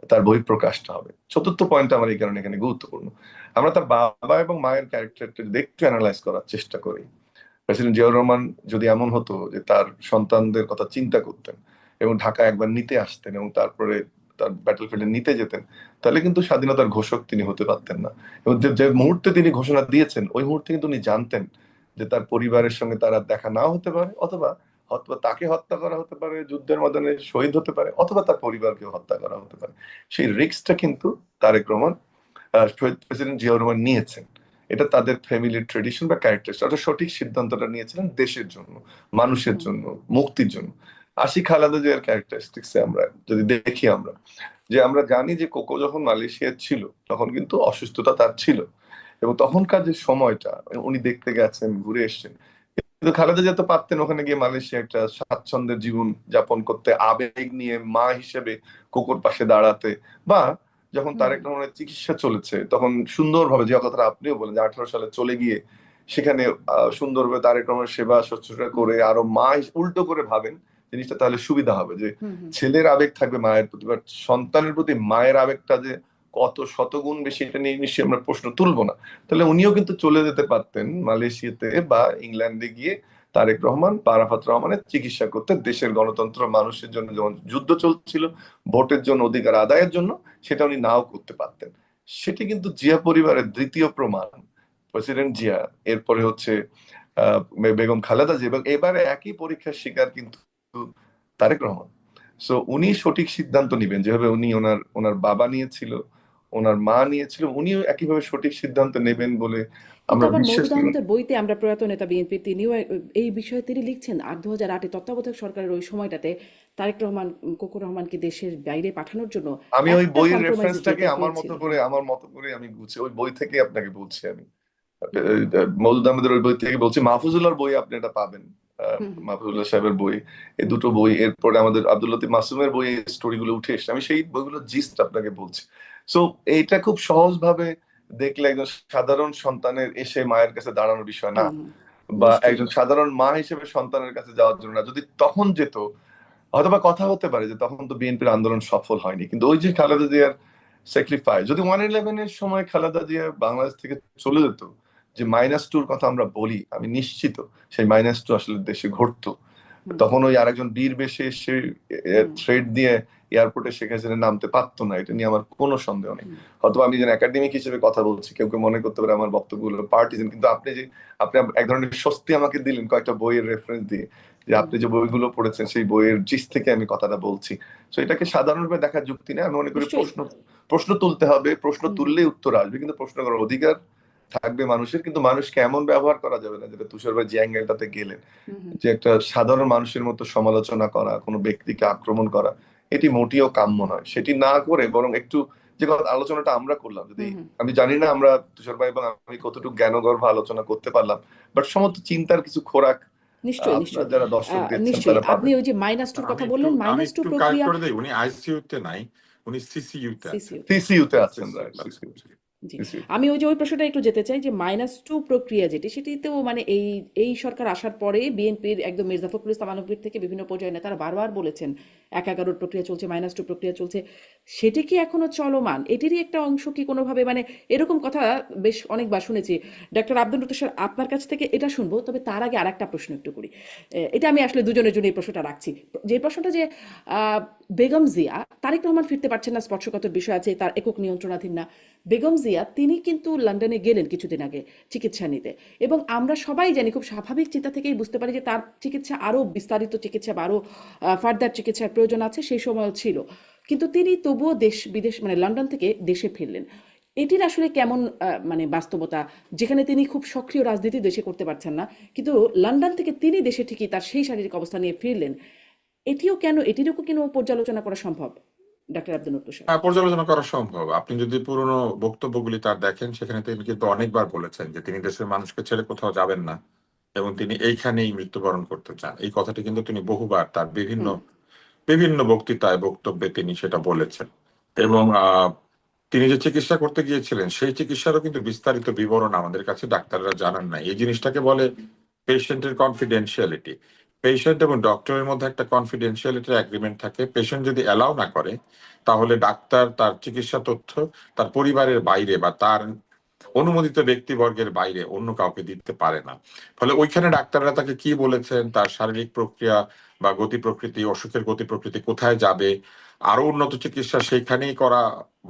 তার বহিঃপ্রকাশটা হবে। চতুর্থ পয়েন্ট আমার এই কারণে এখানে গুরুত্বপূর্ণ। আমরা তার বাবা এবং মায়ের ক্যারেক্টারটা যদি একটু অ্যানালাইজ করার চেষ্টা করি, প্রেসিডেন্ট জিয়াউর রহমান যদি এমন হতো যে তার সন্তানদের কথা চিন্তা করতেন এবং ঢাকা একবার নিতে আসতেন এবং তারপরে তার ব্যাটল ফিল্ডে নিতে যেতেন, তাহলে কিন্তু স্বাধীনতার ঘোষক তিনি হতে পারতেন না। এবং যে যে মুহূর্তে তিনি ঘোষণা দিয়েছেন, ওই মুহূর্তে কিন্তু উনি জানতেন যে তার পরিবারের সঙ্গে তার আর দেখা নাও হতে পারে, অথবা অথবা তাকে হত্যা করা হতে পারে, যুদ্ধের ময়দানে শহীদ হতে পারে, অথবা তার পরিবারকেও হত্যা করা হতে পারে। সেই রিস্কটা কিন্তু তারেক রহমান, শহীদ প্রেসিডেন্ট জিয়াউর রহমান নিয়েছেন। এটা তাদের ফ্যামিলির ট্রেডিশন বা ক্যারেক্টার, অর্থাৎ সঠিক সিদ্ধান্তটা নিয়েছিলেন দেশের জন্য, মানুষের হুম, জন্য, মুক্তির জন্য। আসি খালেদা জিয়ার ক্যারেক্টারিস্টিক্সে, আমরা যদি দেখি, আমরা যে আমরা জানি যে কোকো যখন মালয়েশিয়া ছিল, তখন কিন্তু অসুস্থতা তার ছিল, এবং তখনকার যে সময়টা উনি দেখতে গেছেন, ঘুরে এসেছেন। কিন্তু খালেদা জিয়া তো পারতেন ওখানে গিয়ে মালয়েশিয়া একটা স্বাচ্ছন্দ্যের জীবন যাপন করতে, আবেগ নিয়ে মা হিসেবে কোকোর পাশে দাঁড়াতে, বা যখন হুম, তারেক রহমানের চিকিৎসা চলেছে তখন সুন্দরভাবে, যে কথাটা আপনিও বলেন, যে 18 সালে চলে গিয়ে সেখানে সুন্দরভাবে তারেক রহমানের সেবা শুশ্রূষা হুম, করে, আরো উল্টো করে ভাবেন জিনিসটা, তাহলে সুবিধা হবে যে হুম, হুম, ছেলের আবেগ থাকবে মায়ের প্রতি, বাট সন্তানের প্রতি মায়ের আবেগটা যে কত শতগুণ বেশি, এটা নিয়ে নিশ্চয়ই আমরা প্রশ্ন তুলবো না। তাহলে উনিও কিন্তু চলে যেতে পারতেন মালয়েশিয়াতে বা ইংল্যান্ডে গিয়ে তারেক রহমান বা আরাফাত রহমানের চিকিৎসা করতে, দেশের গণতন্ত্র, মানুষের জন্য যেমন যুদ্ধ চলছিল, ভোটের জন্য, অধিকার আদায়ের জন্য, সেটা উনি নাও করতে পারতেন। সেটি কিন্তু জিয়া পরিবারের দ্বিতীয় প্রমাণ প্রেসিডেন্ট জিয়া, এরপরে হচ্ছে বেগম খালেদা জিয়া, এবং এবারে একই পরীক্ষার শিকার কিন্তু তারেক রহমান। সো উনি সঠিক সিদ্ধান্ত নিবেন, যেভাবে উনি ওনার ওনার বাবা নিয়েছিল, ওনার মা নিয়েছিল, উনিও একইভাবে সঠিক সিদ্ধান্ত নেবেন বলে কিন্তু আমরা আবার বিশ্বাস মওদুদ করি। আহমেদের বইতে আমরা প্রয়াত নেতা বিএনপি তিনিও এই বিষয়ে তিনি লিখছেন, আর 2008-এ তত্ত্বাবধায়ক সরকারের ওই সময়টাতে তারেক রহমান কোকো রহমানকে দেশের বাইরে পাঠানোর জন্য আমি ওই একটা বইয়ের কম্প্রোমাইজে রেফারেন্সটাকে যেতে আমার হয়েছিল। মতো করে, হ্যাঁ, আমার মতো করে আমি গুছিয়ে ওই বই থেকে আপনাকে বলছি আমি। হুম, মওদুদ আহমেদের ওই বই থেকে বলছি, মাহফুজুল্লাহর বই আপনি এটা পাবেন। হুম, হুম, মাহফুজুল্লাহ সাহেবের বই, এই দুটো বই, এরপরে আমাদের আব্দুল লতিফ মাসুমের বই, এই স্টোরিগুলো উঠে এসেছে, আমি সেই বইগুলোর জিস্ট আপনাকে বলছি। সো এইটা খুব সহজ ভাবে দেখলে একজন সাধারণ সন্তানের এসে মায়ের কাছে দাঁড়ানোর বিষয় না, হুম, হুম, বা নিশ্চয়ই। একজন সাধারণ মা হিসেবে সন্তানের কাছে যাওয়ার জন্য না। যদি তখন যেত, হয়তোবা কথা হতে পারে যে তখন তো বিএনপির আন্দোলন সফল হয়নি, কিন্তু ওই যে খালেদা জিয়ার স্যাক্রিফাইস, যদি 111-এর সময় খালেদা জিয়া বাংলাদেশ থেকে চলে যেত, যে -2 কথা আমরা বলি, আমি নিশ্চিত সেই -2 আসলে দেশে ঘটতো। হুম তখন ওই আরেকজন বীর বেশে এসে হুম থ্রেড দিয়ে এয়ারপোর্টে শেখ হাসিনা নামতে পারতো না, এটা নিয়ে আমার কোনো সন্দেহ নেই। হুম হয়তো আমি যেন একাডেমিক হিসেবে কথা বলছি, কেউ কেউ মনে করতে পারে আমার বক্তব্যগুলো পার্টিজান, কিন্তু আপনি এক ধরনের স্বস্তি আমাকে দিলেন কয়েকটা বইয়ের রেফারেন্স দিয়ে, যে হুম আপনি যে বইগুলো পড়েছেন সেই বইয়ের জিস থেকে আমি কথাটা বলছি। তো এটাকে সাধারণভাবে দেখার যুক্তি নেই। আমি মনে করি নিশ্চয়ই। প্রশ্ন তুলতে হবে, প্রশ্ন হুম হুম তুললেই উত্তর আসবে, কিন্তু প্রশ্ন করার অধিকার থাকবে মানুষের। কিন্তু মানুষকে এমন ব্যবহার করা যাবে না, যেটা তুষার ভাই যে অ্যাঙ্গেলটাতে গেলেন, হুম হুম যে একটা সাধারণ মানুষের মতো সমালোচনা করা, কোনো ব্যক্তিকে আক্রমণ করা, এটি মোটেও কাম্য নয়। সেটি না করে বরং একটু, যে কথা আলোচনাটা আমরা করলাম, যদি হুম হুম। আমি জানি না আমরা তুষার ভাই এবং আমি কতটুকু জ্ঞানগর্ভ আলোচনা করতে পারলাম, বাট সমস্ত চিন্তার কিছু খোরাক নিশ্চয়ই আপনার নিশ্চয়ই। যারা দর্শক দেখছেন নিশ্চয়ই তারা আপনি পাবেন। ওই যে -2 কথা আমি একটু বললেন, আমি -2 একটু কারেক্ট প্রক্রিয়া। করে দিই, উনি আইসিইউতে নাই, উনি সিসিইউতে আছেন। সিসিউতে। সিসিইউতে আছেন, রাইট, সিসিইউতে আছেন। সিসিইউতে। জি। আমি ওই যে ওই প্রশ্নটা একটু যেতে চাই যে -2 প্রক্রিয়া যেটি, সেটিতেও মানে এই সরকার আসার পরে বিএনপির একদম মির্জা ফখরুল ইসলাম আলমগীর থেকে বিভিন্ন পর্যায়ে নেতারা বারবার বলেছেন ১/১১ প্রক্রিয়া চলছে, -2 প্রক্রিয়া চলছে। সেটি কি এখনো চলমান? এটিরই একটা অংশ কি কোনোভাবে, মানে এরকম কথা বেশ অনেকবার শুনেছি। ডক্টর আব্দুল লতিফ স্যার, আপনার কাছ থেকে এটা শুনবো, তবে তার আগে আরেকটা প্রশ্ন একটু করি। এটা আমি আসলে দুজনের জন্য এই প্রশ্নটা রাখছি। যে প্রশ্নটা যে আহ, বেগম জিয়া, তারেক রহমান ফিরতে পারছেন না, স্পর্শকাতর বিষয় আছে, তার একক নিয়ন্ত্রণাধীন না। বেগম জিয়া তিনি কিন্তু লন্ডনে গেলেন কিছুদিন আগে চিকিৎসা নিতে, এবং আমরা সবাই জানি, খুব স্বাভাবিক চিন্তা থেকেই বুঝতে পারি যে তার চিকিৎসা, আরও বিস্তারিত চিকিৎসা বা আরও ফার্দার চিকিৎসার প্রয়োজন আছে, সেই সময়ও ছিল। কিন্তু তিনি তবুও দেশ বিদেশ, মানে লন্ডন থেকে দেশে ফিরলেন। এটির আসলে কেমন মানে বাস্তবতা, যেখানে তিনি খুব সক্রিয় রাজনীতি দেশে করতে পারছেন না, কিন্তু লন্ডন থেকে তিনি দেশে ঠিকই তার সেই শারীরিক অবস্থা নিয়ে ফিরলেন। এটিও কেন, এটিরও কেন পর্যালোচনা করা সম্ভব, ডাক্তার আব্দুল লতিফ স্যার? হ্যাঁ, পর্যালোচনা করা সম্ভব। আপনি যদি পুরনো বক্তব্যগুলি তার দেখেন, সেখানে তিনি কিন্তু অনেকবার বলেছেন যে তিনি দেশের মানুষকে ছেড়ে কোথাও যাবেন না এবং তিনি এইখানেই মৃত্যুবরণ করতে চান। এই কথাটি কিন্তু তিনি বহুবার তার বিভিন্ন হুম বিভিন্ন বক্তৃতায় বক্তব্যে তিনি সেটা বলেছেন। এবং তিনি যে চিকিৎসা করতে গিয়েছিলেন সেই চিকিৎসারও কিন্তু বিস্তারিত বিবরণ আমাদের কাছে ডাক্তাররা জানান না। এই জিনিসটাকে বলে পেশেন্টের কনফিডেন্সিয়ালিটি। পেশেন্ট এবং ডক্টরের মধ্যে একটা কনফিডেন্সিয়ালিটির এগ্রিমেন্ট থাকে। পেশেন্ট যদি অ্যালাউ না করে, তাহলে ডাক্তার তার চিকিৎসা তথ্য তার পরিবারের বাইরে বা তার অনুমোদিত ব্যক্তিবর্গের বাইরে অন্য কাউকে দিতে পারে না। ফলে ওইখানে ডাক্তাররা তাকে কি বলেছেন, তার শারীরিক প্রক্রিয়া বা গতি প্রকৃতি, অসুখের গতি প্রকৃতি কোথায় যাবে, আরো উন্নত চিকিৎসা সেইখানেই করা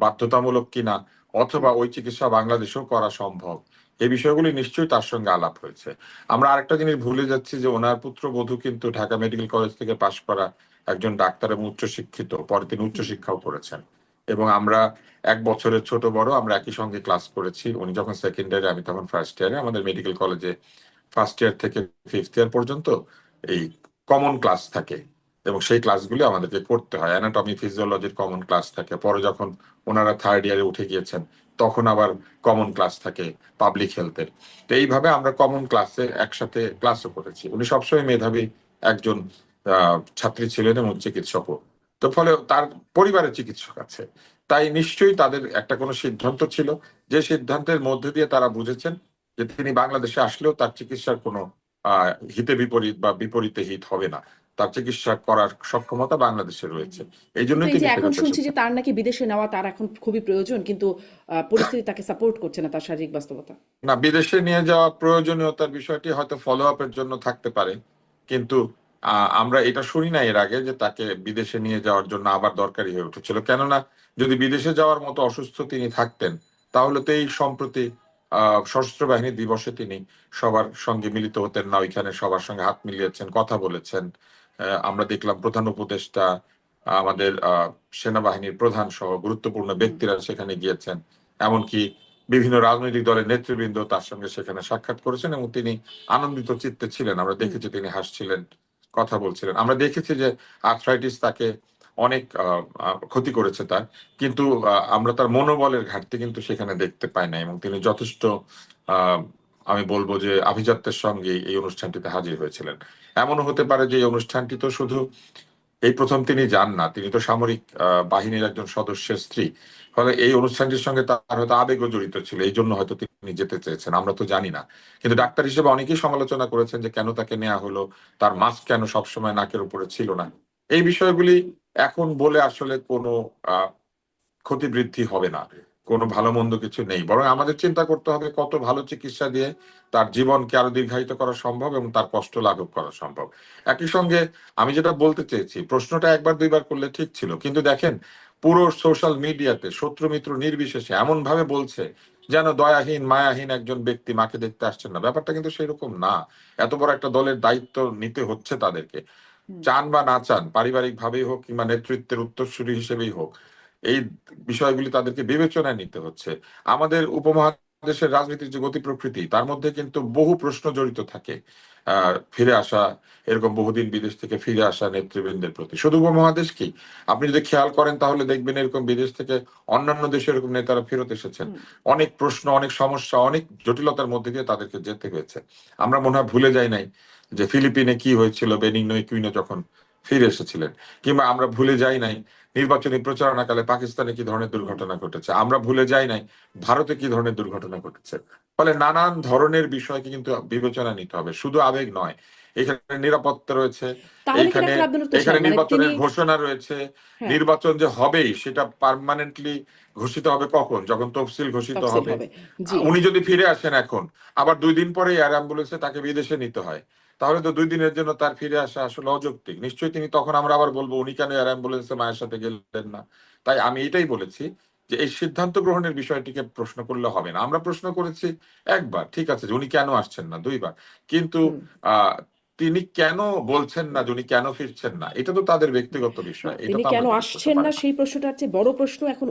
বাধ্যতামূলক কিনা, হুম অথবা ওই চিকিৎসা বাংলাদেশেও করা সম্ভব, এই বিষয়গুলি নিশ্চয়ই তার সঙ্গে আলাপ হয়েছে। আমরা আরেকটা জিনিস ভুলে যাচ্ছি যে ওনার পুত্রবধূ কিন্তু ঢাকা মেডিকেল কলেজ থেকে পাশ করা একজন ডাক্তার এবং উচ্চশিক্ষিত, পরে তিনি হুম উচ্চশিক্ষাও করেছেন। এবং আমরা 1 বছরের ছোট বড়, আমরা একই সঙ্গে ক্লাস করেছি। উনি যখন সেকেন্ড ইয়ারে, আমি তখন ফার্স্ট ইয়ারে। আমাদের মেডিকেল কলেজে ফার্স্ট ইয়ার থেকে ফিফথ ইয়ার পর্যন্ত এই কমন ক্লাস থাকে এবং সেই ক্লাসগুলি আমাদেরকে করতে হয়। অ্যানাটমি ফিজিওলজির কমন ক্লাস থাকে। পরে যখন ওনারা থার্ড ইয়ারে উঠে গিয়েছেন, তখন আবার কমন ক্লাস থাকে পাবলিক হেলথের। তো এইভাবে আমরা কমন ক্লাসে একসাথে ক্লাসও করেছি। উনি সবসময় মেধাবী একজন ছাত্রী ছিলেন এবং চিকিৎসকও। তো ফলে তার পরিবারের চিকিৎসক আছে, তাই নিশ্চয়ই তাদের একটা কোনো সিদ্ধান্ত ছিল, যে সিদ্ধান্তের মধ্যে দিয়ে তারা বুঝেছেন যে তিনি বাংলাদেশে আসলেও তার চিকিৎসার কোনো হিতে বিপরীত বা বিপরীতে হিত হবে না, তার চিকিৎসা করার সক্ষমতা বাংলাদেশে রয়েছে। এই কিন্তু জন্যই এই যে তিনি এখন ফেরত শুনছি যে এসেছেন। তার নাকি বিদেশে নেওয়া তার এখন খুবই প্রয়োজন, কিন্তু পরিস্থিতি তাকে সাপোর্ট করছে না, তার শারীরিক বাস্তবতা। না, বিদেশে নিয়ে যাওয়া প্রয়োজনীয়তার বিষয়টি হয়তো ফলো আপের জন্য থাকতে পারে, কিন্তু আমরা এটা শুনি না এর আগে যে তাকে বিদেশে নিয়ে যাওয়ার জন্য আবার দরকারি হয়ে উঠেছিল। কেননা যদি বিদেশে যাওয়ার মতো অসুস্থ তিনি থাকতেন, তাহলে তো এই সম্প্রতি সশস্ত্র বাহিনী দিবসে তিনি সবার সঙ্গে মিলিত হতেন না, ওইখানে সবার সঙ্গে হাত মিলিয়েছেন, কথা বলেছেন। আমরা দেখলাম প্রধান উপদেষ্টা, আমাদের সেনাবাহিনীর প্রধান সহ গুরুত্বপূর্ণ হুম ব্যক্তিরা সেখানে গিয়েছেন। এমনকি বিভিন্ন রাজনৈতিক দলের নেতৃবৃন্দ তার সঙ্গে সেখানে সাক্ষাৎ করেছেন এবং তিনি আনন্দিত চিত্তে ছিলেন। আমরা হুম দেখেছি তিনি হাসছিলেন, কথা বলছিলেন। আমরা দেখেছি যে আর্থ্রাইটিস তাকে অনেক ক্ষতি করেছে তার, কিন্তু আমরা তার মনোবলের ঘাটতি কিন্তু সেখানে দেখতে পাই না এবং তিনি যথেষ্ট আহ আমি বলবো যে আভিজাত্যের সঙ্গে এই অনুষ্ঠানটিতে হাজির হয়েছিলেন। এমনও হতে পারে যে এই অনুষ্ঠানটি তো শুধু এই প্রথম তিনি যান না, তিনি তো সামরিক বাহিনীর একজন সদস্যের স্ত্রী। ফলে এই অনুষ্ঠানটির সঙ্গে তার হয়তো আবেগও জড়িত ছিল, এই জন্য হয়তো তিনি যেতে চেয়েছেন, আমরা তো জানি না। কিন্তু হুম। ডাক্তার হিসেবে অনেকেই সমালোচনা করেছেন যে কেন তাকে নেওয়া হলো, তার মাস্ক কেন সবসময় নাকের উপরে ছিল না। এই বিষয়গুলি এখন বলে আসলে কোনো ক্ষতি বৃদ্ধি হবে না। কোনো ভালো মন্দ কিছু নেই, বরং আমাদের চিন্তা করতে হবে কত ভালো চিকিৎসা দিয়ে তার জীবনকে আরো দীর্ঘায়িত করা সম্ভব এবং তার কষ্ট লাঘব করা সম্ভব। একই সঙ্গে আমি যেটা বলতে চেয়েছি, প্রশ্নটা একবার দুইবার করলে ঠিক ছিল, কিন্তু দেখেন পুরো সোশ্যাল মিডিয়াতে শত্রু মিত্র নির্বিশেষে এমন ভাবে বলছে যেন দয়াহীন মায়াহীন একজন ব্যক্তি মাকে দেখতে আসছেন না। ব্যাপারটা কিন্তু সেরকম না। এত বড় একটা দলের দায়িত্ব নিতে হচ্ছে তাদেরকে, হুম, চান বা না চান, পারিবারিক ভাবেই হোক কিংবা নেতৃত্বের উত্তরসূরি হিসেবেই হোক, এই বিষয়গুলি তাদেরকে বিবেচনায় নিতে হচ্ছে। আমাদের উপমহাদেশের রাজনীতির যে গতি প্রকৃতি, তার মধ্যে কিন্তু বহু প্রশ্ন জড়িত থাকে। ফিরে আসা, এরকম বহুদিন বিদেশ থেকে ফিরে আসা নেতৃবৃন্দের প্রতি, শুধু উপমহাদেশ কি, আপনি যদি খেয়াল করেন তাহলে দেখবেন এরকম বিদেশ থেকে অন্যান্য দেশে এরকম নেতারা ফেরত এসেছেন। হুম, অনেক প্রশ্ন, অনেক সমস্যা, অনেক জটিলতার মধ্যে দিয়ে তাদেরকে যেতে হয়েছে। আমরা মনে হয় ভুলে যাই নাই যে ফিলিপিনে কি হয়েছিল বেনিগনো একুইনো যখন ফিরে এসেছিলেন, কিংবা আমরা ভুলে যাই নাই নির্বাচনী প্রচারণাকালে পাকিস্তানে কি ধরনের হুম। দুর্ঘটনা ঘটেছে, আমরা ভুলে যাই নাই ভারতে কি ধরনের দুর্ঘটনা ঘটেছে। ফলে নানান ধরনের বিষয়কে কিন্তু বিবেচনা নিতে হবে, শুধু আবেগ নয়। এখানে নিরাপত্তা রয়েছে, তাহলে কি এইখানে ডাক্তার আব্দুল তুষার এখানে মানে তিনি, নির্বাচনের ঘোষণা রয়েছে। হ্যাঁ, নির্বাচন যে হবেই সেটা পার্মানেন্টলি ঘোষিত হবে কখন, যখন তফসিল ঘোষিত তফসিল হবে। হবে। জি। উনি যদি ফিরে আসেন এখন, আবার 2 দিন পরে এয়ার অ্যাম্বুলেন্সে তাকে বিদেশে নিতে হয়, তাহলে তো 2 দিনের জন্য তার ফিরে আসা আসলে অযৌক্তিক। নিশ্চয়ই তিনি তখন, আমরা আবার বলবো উনি কেন এয়ার অ্যাম্বুলেন্সে মায়ের সাথে গেলেন না। তাই আমি এটাই বলেছি যে এই সিদ্ধান্ত গ্রহণের বিষয়টিকে প্রশ্ন করলে হবে না। আমরা প্রশ্ন করেছি একবার, ঠিক আছে, যে উনি কেন আসছেন না, 2বার, কিন্তু হুম। আহ তিনি কেন বলছেন না যে উনি কেন ফিরছেন না, এটা তো তাদের ব্যক্তিগত না, বিষয়, এটা তিনি তো আমরা কেন জিজ্ঞেস করতে আসছেন না পারি না। সেই প্রশ্নটার চেয়ে বড় প্রশ্ন এখন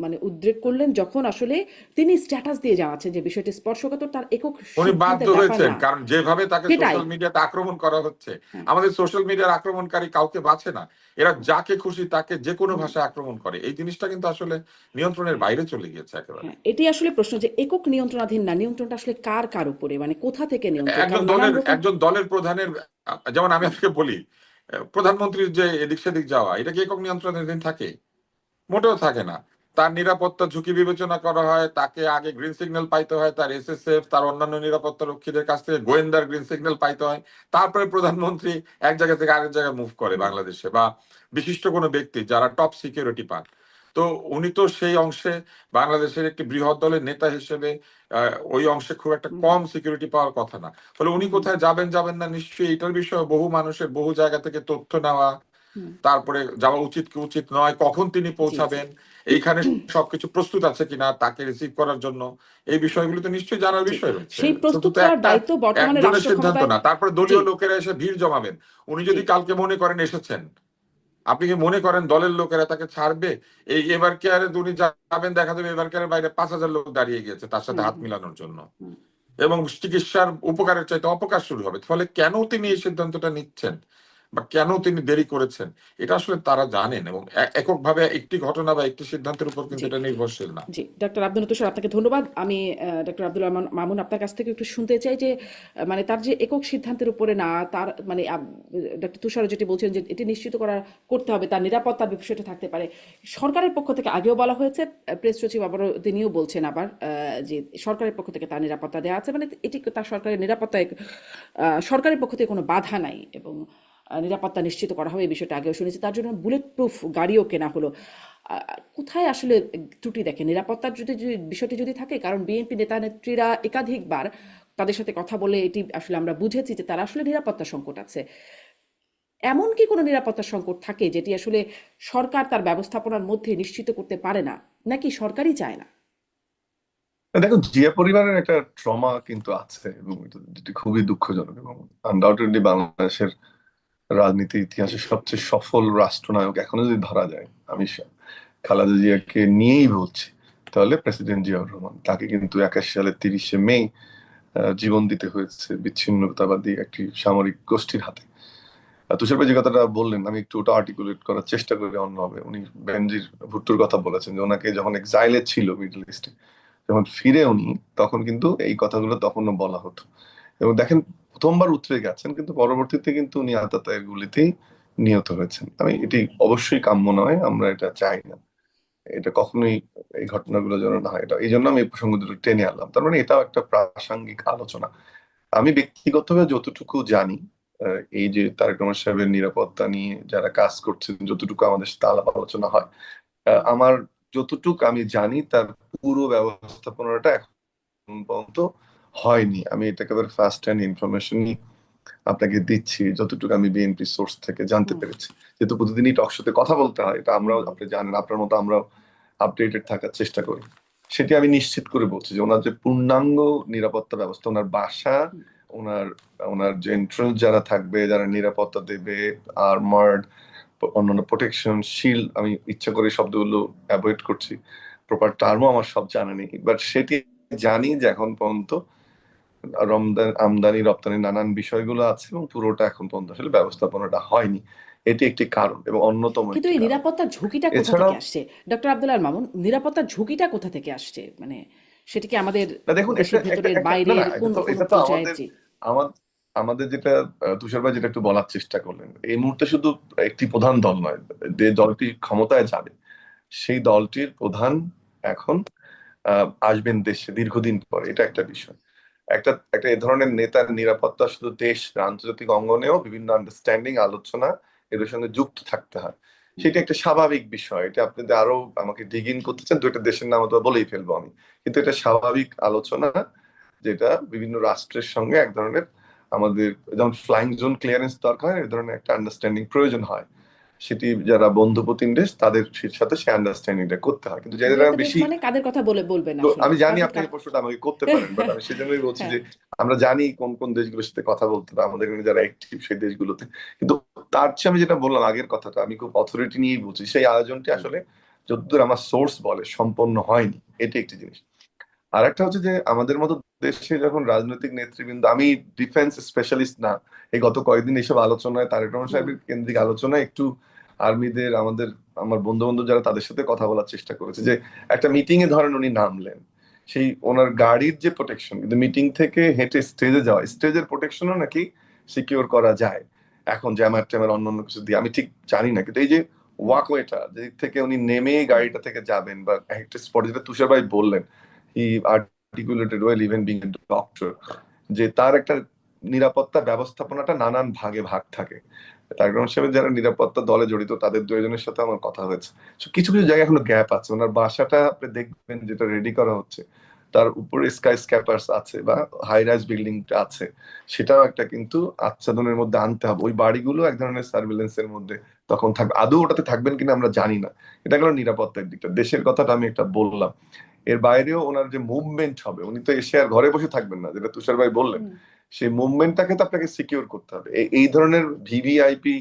মানে উদ্রেক করলেন যখন আসলে তিনি স্ট্যাটাস দিয়ে জানাচ্ছেন যে বিষয়টি স্পর্শকাতর, তার একক উনি বাধ্য সিদ্ধান্তের ব্যাপার হয়েছেন, না। কারণ যেভাবে তাকে সেটাই। সোশ্যাল মিডিয়াতে আক্রমণ করা হচ্ছে, হ্যাঁ। আমাদের সোশ্যাল মিডিয়ার আক্রমণকারী কাউকে বাঁচে না। এরা হ্যাঁ। যাকে খুশি তাকে যে কোনো হুম। ভাষায় আক্রমণ করে। এই জিনিসটা কিন্তু আসলে নিয়ন্ত্রণের হ্যাঁ। বাইরে চলে গিয়েছে একেবারে। হ্যাঁ, এটি আসলে প্রশ্ন যে একক নিয়ন্ত্রণাধীন না, নিয়ন্ত্রণটা আসলে কার উপরে, মানে কোথা থেকে নিয়ন্ত্রণ, একজন কারণ নানান দলের রকম। একজন দলের প্রধানের, যেমন আমি আপনাকে বলি, প্রধানমন্ত্রীর যে এদিক সেদিক যাওয়া, এটা কি একক নিয়ন্ত্রণাধীন থাকে? মোটেও থাকে না। তার নিরাপত্তা ঝুঁকি বিবেচনা করা হয়, তাকে আগে গ্রিন সিগন্যাল পাইতে হয় তার এসএসএফ, তার অন্যান্য নিরাপত্তা রক্ষীদের কাছ থেকে গোয়েন্দার গ্রিন সিগন্যাল পাইতে হয়, তারপরে প্রধানমন্ত্রী এক জায়গা থেকে আরেক জায়গায় মুভ করে হুম, বাংলাদেশে, বা বিশিষ্ট কোনো ব্যক্তি যারা টপ সিকিউরিটি পান। তো উনি তো সেই অংশে বাংলাদেশের একটি বৃহৎ দলের নেতা হিসেবে ওই অংশে খুব একটা হুম, কম সিকিউরিটি পাওয়ার কথা না। ফলে উনি হুম, কোথায় যাবেন যাবেন না, নিশ্চয়ই এটার বিষয়ে বহু মানুষের বহু জায়গা থেকে তথ্য নেওয়া, হুম। তারপরে যাওয়া উচিত কি উচিত নয়, কখন তিনি জি, জি। পৌঁছাবেন, এইখানে সবকিছু প্রস্তুত আছে কিনা তাকে রিসিভ করার জন্য, এই বিষয়গুলো তো নিশ্চয়ই জানার জি, বিষয় রয়েছে। সেই শুধু প্রস্তুত তো করার একটা দায়িত্ব বর্তমানে একজনের রাষ্ট্র সিদ্ধান্ত ক্ষমতায়। না। তারপরে জি, দলীয় লোকেরা এসে ভিড় জমাবেন। উনি জি। যদি কালকে মনে করেন এসেছেন, আপনি কি মনে করেন দলের লোকেরা তাকে ছাড়বে? এই এভার কেয়ারে উনি যাবেন, দেখা যাবে এভার কেয়ারের বাইরে 5,000 লোক দাঁড়িয়ে গিয়েছে তার সাথে হুম, হাত হুম, মিলানোর জন্য, হুম। এবং চিকিৎসার উপকারের চাইতে অপকার শুরু হবে। ফলে কেন তিনি এই সিদ্ধান্তটা নিচ্ছেন বা কেন তিনি দেরি করেছেন, এটা আসলে তারা জানেন, এবং এককভাবে একটি ঘটনা বা একটি সিদ্ধান্তের উপর কিন্তু জি, এটা নির্ভরশীল না। জি। ডক্টর আব্দুল তুষার, আপনাকে ধন্যবাদ। আমি ডক্টর আব্দুল মামুন আপনার কাছ থেকে একটু শুনতে চাই যে মানে তার যে একক সিদ্ধান্তের উপরে না, তার মানে ডক্টর তুষার যেটি বলছেন যে এটি নিশ্চিত করতে হবে তার নিরাপত্তার বিষয়টা থাকতে পারে। সরকারের পক্ষ থেকে আগেও বলা হয়েছে, প্রেস সচিব আবারও তিনিও বলছেন আবার যে সরকারের পক্ষ থেকে তার নিরাপত্তা দেওয়া আছে, মানে এটি তার সরকারের নিরাপত্তায় সরকারের পক্ষ থেকে কোনো বাধা নাই এবং নিরাপত্তা নিশ্চিত করা হবে, এই বিষয়টা আগেও শুনেছি। তার জন্য বুলেট প্রুফ গাড়িও কেনা হলো। কোথায় আসলে ত্রুটি দেখে নিরাপত্তার যদি বিষয়টি যদি থাকে, কারণ বিএনপি নেতা নেত্রীরা একাধিকবার তাদের সাথে কথা বলে এটি আসলে আমরা বুঝেছি যে তারা আসলে নিরাপত্তা সংকট আছে। এমন কি কোনো নিরাপত্তা সংকট থাকে যেটি আসলে সরকার তার ব্যবস্থাপনার মধ্যে নিশ্চিত করতে পারে না, নাকি সরকারই চায় না? দেখো, জিয়া পরিবারের একটা ট্রমা কিন্তু আছে, এবং যেটি খুবই দুঃখজনক, এবং আনডাউটেডলি বাংলাদেশের রাজনীতির ইতিহাসে সবচেয়ে সফল রাষ্ট্রনায়ক এখনো যদি ধরা যায়, আমি খালেদা জিয়াকে নিয়েই বলছি, তাহলে প্রেসিডেন্ট জিয়াউর রহমান। তাকে কিন্তু 81 সালের 30শে মে জীবন দিতে হয়েছে বিচ্ছিন্নতাবাদী একটি সামরিক গোষ্ঠীর হাতে। তুষার ভাই যে কথাটা বললেন, আমি একটু ওটা আর্টিকুলেট করার চেষ্টা করি অন্যভাবে। উনি বেনজির ভুট্টোর কথা বলেছেন যে ওনাকে যখন এক্সাইলে ছিল মিডল ইস্টে, যখন ফিরে উনি, তখন কিন্তু এই কথাগুলো তখনও বলা হতো। এবং দেখেন, প্রথমবার উতরে গেছেন, কিন্তু পরবর্তীতে কিন্তু উনি আততায়ীর গুলিতেই নিহত হয়েছেন। এটি অবশ্যই কাম্য নয়, আমরা এটা চাই না। এটা কখনোই, এই ঘটনাগুলো যেন না হয়, এটা এই জন্য আমি এই প্রসঙ্গ দুটো টেনে আনলাম। তার মানে এটাও একটা প্রাসঙ্গিক আলোচনা। আমি ব্যক্তিগতভাবে যতটুকু জানি, এই যে তারেক রহমান সাহেবের নিরাপত্তা নিয়ে যারা কাজ করছেন, যতটুকু আমাদের সাথে আলাপ আলোচনা হয়, আমার যতটুকু আমি জানি, তার পুরো ব্যবস্থাপনাটা এখন পর্যন্ত হয়নি। আমি এটা একেবারে ফার্স্ট হ্যান্ড ইনফরমেশন আপনাকে দিচ্ছি, যতটুকু আমি বিএনপি সোর্স থেকে জানতে হুম পেরেছি। যেহেতু প্রতিদিনই টক শোতে কথা বলতে হয়, এটা হুম আমরাও, হুম। আপনি জানেন, আপনার মতো আমরাও আপডেটেড থাকার চেষ্টা করি। সেটি আমি নিশ্চিত করে বলছি যে ওনার যে পূর্ণাঙ্গ নিরাপত্তা ব্যবস্থা, ওনার বাসা, হুম। ওনার ওনার যে এন্ট্রান্স যারা থাকবে, যারা নিরাপত্তা দেবে, আর্মার্ড, অন্যান্য প্রোটেকশন, শিল্ড, আমি ইচ্ছা করে শব্দগুলো অ্যাভয়েড করছি, প্রপার টার্মও আমার সব জানা নেই, বাট সেটি জানি যে এখন পর্যন্ত আমদানি রপ্তানি নানান বিষয়গুলো আছে এবং পুরোটা এখন পর্যন্ত আসলে ব্যবস্থাপনাটা হয়নি। এটি একটি কারণ এবং অন্যতম কিন্তু একটি এই কারণ। নিরাপত্তার ঝুঁকিটা কোথা এছাড়াও থেকে আসছে ডক্টর আব্দুল আল মামুন? নিরাপত্তার ঝুঁকিটা কোথা থেকে আসছে? মানে সেটা কি আমাদের না দেখুন, একটা দেশের একটা ভেতরের একটা না না, বাইরের এটা তো কোন এটা তো পর্যায়ের? আমাদের জি। আমাদের আমাদের যেটা তুষার ভাই যেটা একটু বলার চেষ্টা করলেন, এই মুহূর্তে শুধু একটি প্রধান দল নয়, যে দলটি ক্ষমতায় যাবে সেই দলটির প্রধান এখন আসবেন দেশে দীর্ঘদিন পরে, এটা একটা বিষয়। একটা একটা এ ধরনের নেতার নিরাপত্তা শুধু দেশ না, আন্তর্জাতিক অঙ্গনেও বিভিন্ন আন্ডারস্ট্যান্ডিং, আলোচনা এদের সঙ্গে যুক্ত থাকতে হয়। হুম সেটা একটা স্বাভাবিক বিষয়। এটা আপনি যদি আরো আমাকে ডিগ ইন করতে চান, দুইটা দেশের নাম তো বলেই ফেলবো আমি, কিন্তু এটা স্বাভাবিক আলোচনা, যেটা বিভিন্ন রাষ্ট্রের সঙ্গে এক ধরনের, আমাদের যেমন ফ্লাইং জোন ক্লিয়ারেন্স দরকার হয়, এই ধরনের একটা আন্ডারস্ট্যান্ডিং প্রয়োজন হয়। সেটি যারা বন্ধু প্রতিম দেশ তাদের সাথে সে আন্ডারস্ট্যান্ডিংটা করতে হয়, কিন্তু দু যারা একটা দেশ বেশি, মানে কাদের কথা বলবেন তো আসলে? আমি জানি কাদের আপনি এই প্রশ্নটা আমাকে করতে পারেন, বাট আমি সেজন্যই বলছি হ্যাঁ। যে আমরা জানি কোন কোন দেশগুলোর সাথে কথা বলতে হবে, আমাদের এখানে যারা অ্যাক্টিভ সেই দেশগুলোতে। কিন্তু তার চেয়ে আমি যেটা বললাম আগের কথাটা, আমি খুব অথরিটি নিয়েই বলছি, সেই আয়োজনটি হুম আসলে যতদূর আমার সোর্স বলে সম্পন্ন হয়নি। এটি একটি জিনিস। আর একটা হচ্ছে যে আমাদের মতো দেশে যখন রাজনৈতিক নেতৃবৃন্দ, আমি ডিফেন্স স্পেশালিস্ট না, এই গত কয়েকদিন এইসব আলোচনায়, তারেক রহমান হুম সাহেবের কেন্দ্রিক আলোচনায় একটু আর্মিদের, আমার বন্ধু বান্ধব যারা, তাদের সাথে কথা বলার চেষ্টা করেছে, যে একটা মিটিং এ ধরেন উনি নামলেন, সেই ওনার গাড়ির যে প্রোটেকশন, কিন্তু মিটিং থেকে হেঁটে স্টেজে যাওয়া, স্টেজের প্রোটেকশনও নাকি সিকিউর করা যায় এখন, জ্যামার ট্যামার অন্যান্য কিছু দিয়ে, আমি ঠিক জানি না, কিন্তু এই যে হুম ওয়াকওয়েটা যে থেকে উনি নেমে হুম গাড়িটা থেকে যাবেন, বা একটা স্পট, যেটা তুষার ভাই বললেন, he articulated well even being a doctor, যে তার একটা নিরাপত্তা ব্যবস্থাপনাটা নানান ভাগে ভাগ থাকে। তারেক রহমান সাহেবের যারা নিরাপত্তা দলে জড়িত তাদের দুজনের সাথে আমার কথা হয়েছে। So, কিছু কিছু জায়গায় এখনো গ্যাপ আছে। ওনার বাসাটা আপনি দেখবেন যেটা রেডি করা হচ্ছে, তার উপরে স্কাই স্ক্যাপার্স আছে বা হাই রাইজ বিল্ডিং আছে, সেটাও একটা কিন্তু আচ্ছাদনের মধ্যে আনতে হবে। ওই বাড়িগুলো এক ধরনের সার্ভিলেন্সের মধ্যে তখন থাকবে। আদৌ ওটাতে থাকবেন কিনা আমরা জানি না। এটা গেল নিরাপত্তার দিকটা, দেশের কথাটা আমি একটা বললাম। এর বাইরেও ওনার যে মুভমেন্ট হবে, উনি তো এসে আর ঘরে বসে থাকবেন না, যেটা তুষার ভাই বললেন, হুম সেই মুভমেন্টটাকে তো আপনাকে সিকিউর করতে হবে। এই ধরনের VVIP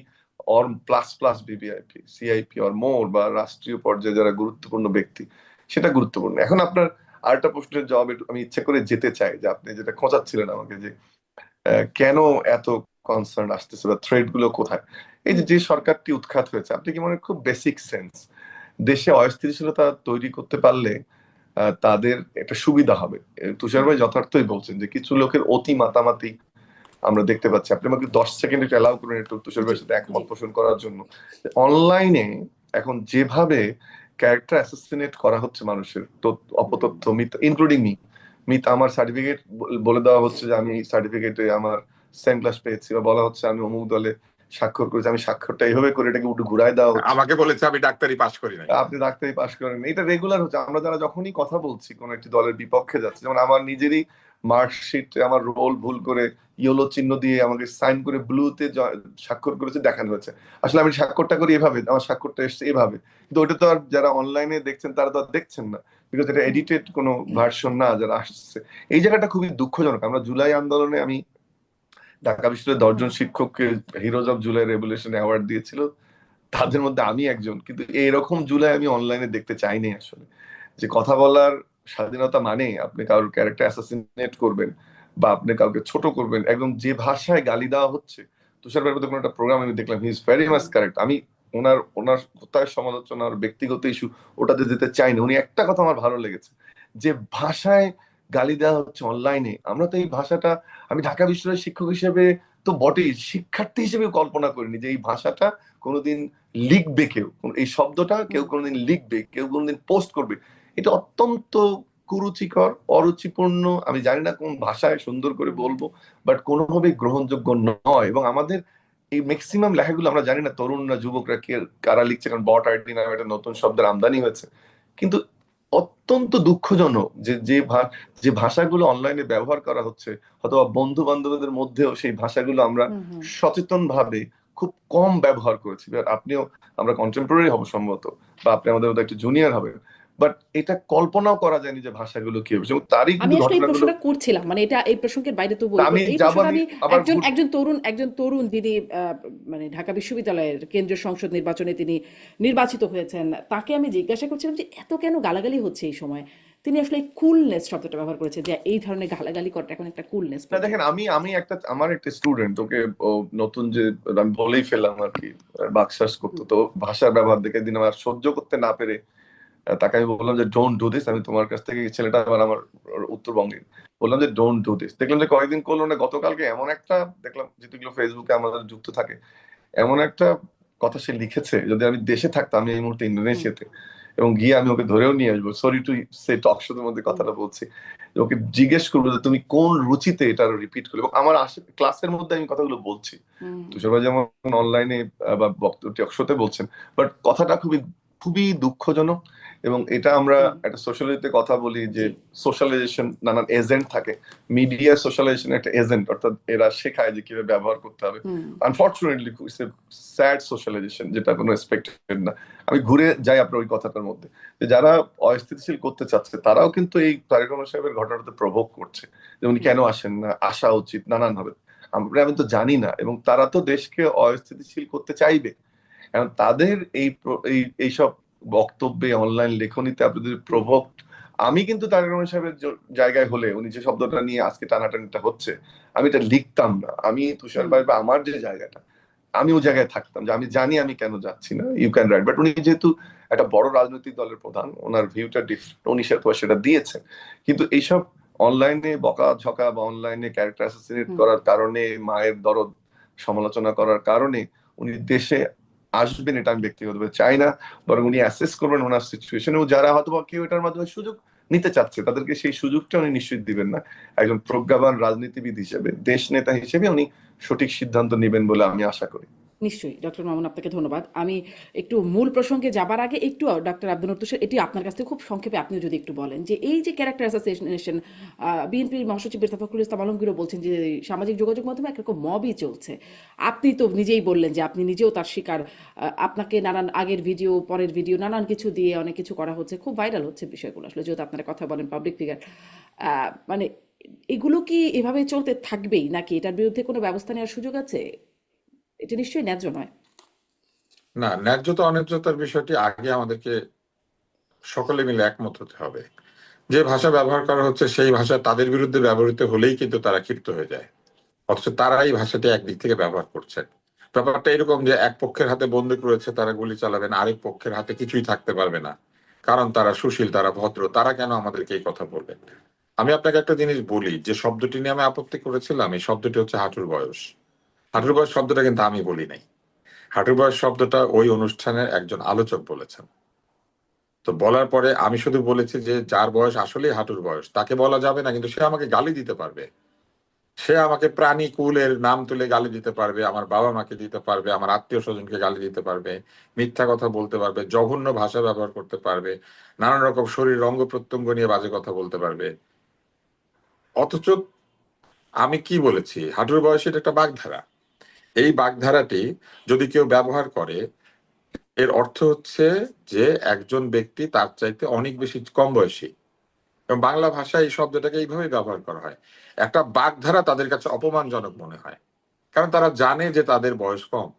or plus plus VVIP, CIP or more, বা রাষ্ট্রীয় পর্যায়ে যারা গুরুত্বপূর্ণ ব্যক্তি, সেটা গুরুত্বপূর্ণ। এখন আপনার আরেকটা প্রশ্নের জবাব আমি ইচ্ছা করে যেতে চাই, যে আপনি যেটা খোঁচাচ্ছিলেন আমাকে, যে কেন এত কনসার্ন আসতেছে বা থ্রেড গুলো কোথায়। এই যে হুম যে সরকারটি উৎখাত হয়েছে, আপনি কি মনে হয়, খুব বেসিক সেন্স, দেশে অস্থিতিশীলতা তৈরি করতে পারলে তাদের একটা সুবিধা হবে। তুষার হুম ভাই যথার্থই বলছেন যে কিছু লোকের অতি মাতামাতি আমরা দেখতে পাচ্ছি। আপনি আমাকে 10 সেকেন্ড একটু অ্যালাউ করুন একটু তুষার জি ভাইয়ের সাথে জি। একমত পোষণ করার জন্য। অনলাইনে এখন যেভাবে ক্যারেক্টার অ্যাসাসিনেট করা হচ্ছে মানুষের, হুম অপতথ্য, মিথ্যা, ইনক্লুডিং মি, আমার সার্টিফিকেট বলে দেওয়া হচ্ছে যে আমি সার্টিফিকেটে আমার সেন্ট ক্লাস পেয়েছি, বা বলা হচ্ছে আমি অমুক দলে স্বাক্ষর করেছি, আমি স্বাক্ষরটা এইভাবে করে এটাকে উঠে ঘুরায় দেওয়া হচ্ছে, আমাকে বলেছে আমি ডাক্তারি পাশ করি নাই। আপনি ডাক্তারি পাশ করেন। এটা রেগুলার হচ্ছে। আমরা যারা যখনই কথা বলছি কোন একটি দলের বিপক্ষে যাচ্ছে, যেমন আমার নিজেরই মার্কশিট, আমার রোল ভুল করে ইয়েলো চিহ্ন দিয়ে আমাকে সাইন করে ব্লুতে স্বাক্ষর করেছে, দেখানো হয়েছে। আসলে আমি স্বাক্ষরটা করি এভাবে, আমার স্বাক্ষরটা এসছে এভাবে, কিন্তু ওটা তো আর যারা অনলাইনে দেখছেন তারা তো আর দেখছেন না, বিকজ এটা হুম এডিটেড কোনো ভার্সন না যারা আসছে। এই জায়গাটা খুবই দুঃখজনক। আমরা জুলাই আন্দোলনে, আমি ঢাকা বিশ্ববিদ্যালয়ের হুম 10 জন শিক্ষককে heroes of July revolution award দিয়েছিল, তাদের মধ্যে আমি একজন। কিন্তু এরকম জুলাই আমি অনলাইনে দেখতে চাইনি আসলে। যে কথা বলার স্বাধীনতা মানে আপনি কারোর ক্যারেক্টার অ্যাসাসিনেট করবেন, বা আপনি কাউকে ছোট করবেন, একদম যে ভাষায় গালি দেওয়া হচ্ছে। তুষার ভাইয়ের মধ্যে কোনো একটা প্রোগ্রাম আমি দেখলাম, he is very much hmm correct. আমি ওনার ওনার কোথায় সমালোচনা, ওনার ব্যক্তিগত ইস্যু, ওটাতে যেতে চাই না। উনি একটা কথা আমার ভালো লেগেছে, যে ভাষায় গালি দেওয়া হচ্ছে অনলাইনে, আমরা তো এই ভাষাটা, আমি ঢাকা বিশ্ববিদ্যালয়ের শিক্ষক হিসেবে তো বটেই, শিক্ষার্থী হিসেবে কল্পনা করিনি যে এই ভাষাটা কোনোদিন লিখবে কেউ, এই শব্দটা কেউ হুম কোনোদিন লিখবে, কেউ কোনোদিন পোস্ট করবে। এটা অত্যন্ত কুরুচিকর, অরুচিপূর্ণ। আমি জানি না কোন ভাষায় সুন্দর করে হুম বলবো, বাট কোনোভাবেই গ্রহণযোগ্য নয়। এবং আমাদের এই ম্যাক্সিমাম লেখাগুলো আমরা জানি না তরুণরা, যুবকরা কে কারা লিখছে, কারণ বট আইডি নামে একটা নতুন শব্দের আমদানি হয়েছে। কিন্তু অত্যন্ত দুঃখজনক যে ভাষাগুলো অনলাইনে ব্যবহার করা হচ্ছে, অথবা বন্ধু বান্ধবদের মধ্যেও সেই ভাষাগুলো আমরা হুম হুম সচেতন ভাবে খুব কম ব্যবহার করেছি। এবার আপনিও, আমরা কন্টেম্পোরারি হব সম্ভবত, বা আপনি আমাদের মধ্যে একটু জুনিয়র হবেন, বাট এটা কল্পনাও করা যায়নি যে ভাষাগুলো কি হবে, এবং তারই আমি কিন্তু আসলে এই ঘটনাগুলো। প্রশ্নটা করছিলাম, মানে এটা এই প্রসঙ্গের বাইরে তবুও আমি এই যাব, প্রশ্নটা আমি আমি আবার একজন তরুণ যিনি মানে ঢাকা বিশ্ববিদ্যালয়ের কেন্দ্রীয় সংসদ নির্বাচনে তিনি নির্বাচিত হয়েছেন, তাকে আমি জিজ্ঞাসা করছিলাম যে এত কেন গালাগালি হচ্ছে এই সময়। তিনি আসলে কুলনেস শব্দটা ব্যবহার করেছে, যে এই ধরনের গালাগালি করাটা এখন একটা কুলনেস না, পর্যায়ে। দেখেন, আমার একটা স্টুডেন্ট, ওকে ও নতুন যে, আমি বলেই ফেললাম আর কি, বাকশাস করতো, হুম তো ভাষার ব্যবহার দেখে দিন আমার সহ্য করতে না পেরে তাকে আমি বললাম যে ডোন্ট ডু দিস। আমি তোমার কাছ থেকে, ছেলেটা আমার উত্তরবঙ্গে, বললাম যে ডোন্ট ডু দিস। দেখলাম যে কয়েকদিন করলো না, গতকালকে এমন একটা দেখলাম, যেগুলো ফেসবুকে আমাদের যুক্ত থাকে, এমন একটা কথা সে লিখেছে, যদি আমি দেশে থাকতাম, আমি এই মুহূর্তে হুম ইন্দোনেশিয়াতে, এবং গিয়ে আমি ওকে ধরেও নিয়ে আসবো, সরি টু সে টক শোর মধ্যে হুম কথাটা বলছি, ওকে জিজ্ঞেস করবো যে তুমি কোন রুচিতে এটা রিপিট করলে, এবং আমার ক্লাসের মধ্যে আমি কথাগুলো বলছি। হুম তুষার ভাই যেমন অনলাইনে বা বক্তব্য টক শোতে বলছেন, বাট কথাটা খুবই খুবই দুঃখজনক। এবং এটা আমরা হুম একটা সোশ্যালিতে কথা বলি যে জি সোশ্যালাইজেশন, নানান এজেন্ট থাকে, মিডিয়া সোশ্যালাইজেশন একটা এজেন্ট, অর্থাৎ এরা শেখায় যে কিভাবে ব্যবহার করতে হবে। Hmm unfortunately it's a sad socialisation, যেটা কোনো এক্সপেক্টেড না। আমি ঘুরে যাই আপনার ওই কথাটার মধ্যে, যে যারা অস্থিতিশীল করতে চাচ্ছে তারাও কিন্তু এই তারেক রহমান সাহেবের ঘটনাটাতে প্রভোগ করছে, যে উনি হুম কেন আসেন না, আসা উচিত নানান ভাবে। আমি তো জানি না, এবং তারা তো দেশকে অস্থিতিশীল করতে চাইবে। এখন তাদের এইসব বক্তব্যে, অনলাইন লেখনীতে আপনাদের হুম প্রভোগ, আমি কিন্তু তারেক রহমান সাহেবের জায়গায় হলে, উনি যে শব্দটা নিয়ে আজকে টানাটানিটা হচ্ছে, আমি এটা লিখতাম না। আমি তুষার হুম ভাই বা আমার যে জায়গাটা, আমি ওই জায়গায় থাকতাম, যে আমি জানি আমি কেন যাচ্ছি না, ইউ ক্যান রাইট। বাট উনি যেহেতু একটা বড় রাজনৈতিক দলের প্রধান, ওনার ভিউটা ডিফারেন্ট, উনি সেটা দিয়েছেন। কিন্তু এইসব অনলাইনে বকাঝকা বা অনলাইনে ক্যারেক্টার অ্যাসাসিনেট হুম করার কারণে, মায়ের দরদ সমালোচনা করার কারণে উনি দেশে আসবেন, এটা আমি ব্যক্তিগতভাবে চাই না। বরং উনি অ্যাসেস করবেন ওনার সিচুয়েশন, এবং যারা হয়তো বা কেউ এটার মাধ্যমে সুযোগ নিতে চাচ্ছে, তাদেরকে সেই সুযোগটা উনি নিশ্চিত দিবেন না। একজন প্রজ্ঞাবান রাজনীতিবিদ হিসেবে, দেশ নেতা হিসেবে উনি সঠিক সিদ্ধান্ত নেবেন বলে আমি আশা করি। নিশ্চয়ই ডক্টর মামুন, আপনাকে ধন্যবাদ। আমি একটু মূল প্রসঙ্গে যাবার আগে একটু ডক্টর আব্দুল তুষার, এটি আপনার কাছ থেকে খুব সংক্ষেপে আপনিও যদি একটু বলেন যে এই যে ক্যারেক্টার অ্যাসাসিনেশন, বিএনপির মহাসচিব মির্জা ফখরুল ইসলাম আলমগীরও বলছেন যে সামাজিক যোগাযোগ মাধ্যমে একরকম মবই চলছে। আপনি তো নিজেই বললেন যে আপনি নিজেও তার শিকার। আপনাকে নানান আগের ভিডিও, পরের ভিডিও, নানান কিছু দিয়ে অনেক কিছু করা হচ্ছে, খুব ভাইরাল হচ্ছে বিষয়গুলো আসলে, যেহেতু আপনারা কথা বলেন, পাবলিক ফিগার। মানে এগুলো কি এভাবে চলতে থাকবেই, নাকি এটার বিরুদ্ধে কোনো ব্যবস্থা নেওয়ার সুযোগ আছে? এটা নিশ্চয়ই ন্যায্য নয়। না, ন্যায্যতা অন্যায্যতার বিষয়টি আগে আমাদেরকে সকলে মিলে একমত হতে হবে। যে ভাষা ব্যবহার করা হচ্ছে সেই ভাষা তাদের বিরুদ্ধে ব্যবহৃত হলেই কিন্তু তারা ক্ষিপ্ত হয়ে যায়, অথচ তারা এই ভাষাটি একদিক থেকে ব্যবহার করছেন। ব্যাপারটা এরকম যে এক পক্ষের হাতে বন্দুক রয়েছে, তারা গুলি চালাবেন, আরেক পক্ষের হাতে কিছুই থাকতে পারবে না, কারণ তারা সুশীল, তারা ভদ্র, তারা কেন আমাদেরকে এই কথা বলবেন? আমি আপনাকে একটা জিনিস বলি, যে শব্দটি নিয়ে আমি আপত্তি করেছিলাম, এই শব্দটি হচ্ছে হাঁটুর বয়স। হুম হাঁটুর বয়স শব্দটা কিন্তু আমি বলি নাই। হাঁটুর বয়স শব্দটা ওই অনুষ্ঠানের একজন আলোচক বলেছেন। তো বলার পরে আমি শুধু বলেছি যে যার বয়স আসলেই হাঁটুর বয়স তাকে বলা যাবে না, কিন্তু সে আমাকে গালি দিতে পারবে। সে আমাকে প্রাণী কুলের নাম তুলে গালি দিতে পারবে, আমার বাবা মাকে দিতে পারবে, আমার আত্মীয় স্বজনকে গালি দিতে পারবে, মিথ্যা কথা বলতে পারবে, জঘন্য ভাষা ব্যবহার করতে পারবে, নানান রকম শরীর অঙ্গ প্রত্যঙ্গ নিয়ে বাজে কথা বলতে পারবে। অথচ আমি কি বলেছি? হাঁটুর বয়সে এটা একটা বাগধারা। এই বাগধারাটি যদি কেউ ব্যবহার করে, এর অর্থ হচ্ছে যে একজন ব্যক্তি তার চাইতে অনেক বেশি কম বয়সী। এবং বাংলা ভাষায় এই শব্দটাকে এইভাবেই ব্যবহার করা হয়। একটা বাগধারা তাদের কাছে অপমানজনক মনে হয়, কারণ তারা জানে যে তাদের বয়স কম।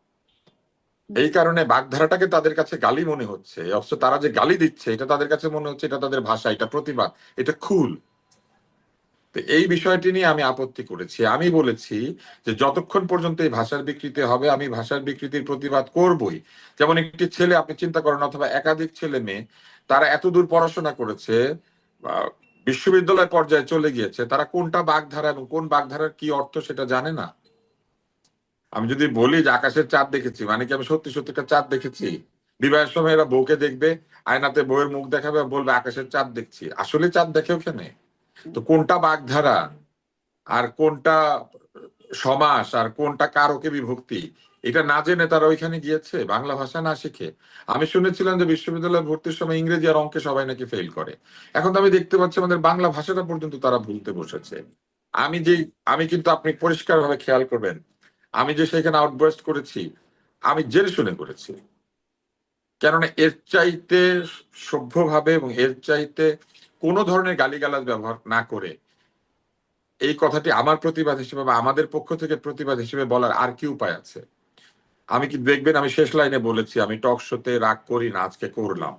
হুম এই কারণে বাগধারাটাকে তাদের কাছে গালি মনে হচ্ছে, অথচ তারা যে গালি দিচ্ছে এটা তাদের কাছে মনে হচ্ছে এটা তাদের ভাষা, এটা প্রতিবাদ, এটা খুল। তো এই বিষয়টি নিয়ে আমি আপত্তি করেছি। আমি বলেছি যে যতক্ষণ পর্যন্ত এই ভাষার বিকৃতি হবে, আমি ভাষার বিকৃতির প্রতিবাদ করবই। যেমন একটি ছেলে, আপনি চিন্তা করেন, অথবা একাধিক ছেলে মেয়ে, তারা এতদূর পড়াশোনা করেছে, আহ, বিশ্ববিদ্যালয় পর্যায়ে চলে গিয়েছে, তারা কোনটা বাগধারা এবং কোন বাগধারার কি অর্থ সেটা জানে না। আমি যদি বলি যে আকাশের চাঁদ দেখেছি, মানে কি আমি সত্যি সত্যি একটা চাঁদ দেখেছি? বিবাহের সময় এরা বউকে দেখবে, আয়নাতে বউয়ের মুখ দেখাবে, বলবে আকাশের চাঁদ দেখছি, আসলে চাঁদ দেখে ওখানে? হুম তো কোনটা বাগধারা আর কোনটা সমাস আর কোনটা কারকে বিভক্তি, এটা না জেনে তারা ওইখানে গিয়েছে বাংলা ভাষা না শিখে। আমি শুনেছিলাম যে বিশ্ববিদ্যালয়ে ভর্তির সময় ইংরেজি আর অঙ্কে সবাই নাকি ফেল করে। এখন তো আমি দেখতে পাচ্ছি আমাদের বাংলা ভাষাটা পর্যন্ত তারা ভুলতে বসেছে। আমি যে আমি কিন্তু আপনি পরিষ্কারভাবে খেয়াল করবেন, আমি যে সেখানে আউটবার্স্ট করেছি আমি জেনে শুনে করেছি। কেননা এর চাইতে সভ্যভাবে এবং এর চাইতে কোনো ধরনের গালিগালাজ ব্যবহার না করে এই কথাটি আমার প্রতিবাদ হিসেবে বা আমাদের পক্ষ থেকে প্রতিবাদ হিসেবে বলার আর কি উপায় আছে? আমি কি দেখবেন আমি শেষ লাইনে বলেছি আমি টক শোতে রাগ করি না, আজকে করলাম।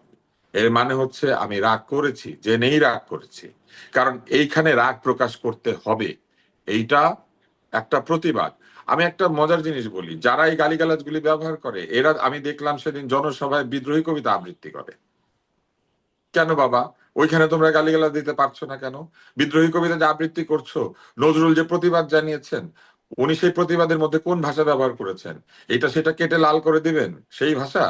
এর মানে হচ্ছে আমি রাগ করেছি, জেনেই রাগ করেছি। কারণ এইখানে রাগ প্রকাশ করতে হবে, এইটা একটা প্রতিবাদ। আমি একটা মজার জিনিস বলি, যারা এই গালিগালাজগুলি ব্যবহার করে এরা আমি দেখলাম সেদিন জনসভায় বিদ্রোহী কবিতা আবৃত্তি করে। কেন বাবা? ওইখানে তোমরা গালিগালাজ দিতে পারছো না কেন? বিদ্রোহী কবিতা যে আবৃত্তি করছো, নজরুল যে প্রতিবাদ জানিয়েছেন উনি সেই প্রতিবাদের মধ্যে কোন ভাষা ব্যবহার করেছেন? এটা সেটা কেটে লাল করে দিবেন সেই ভাষা?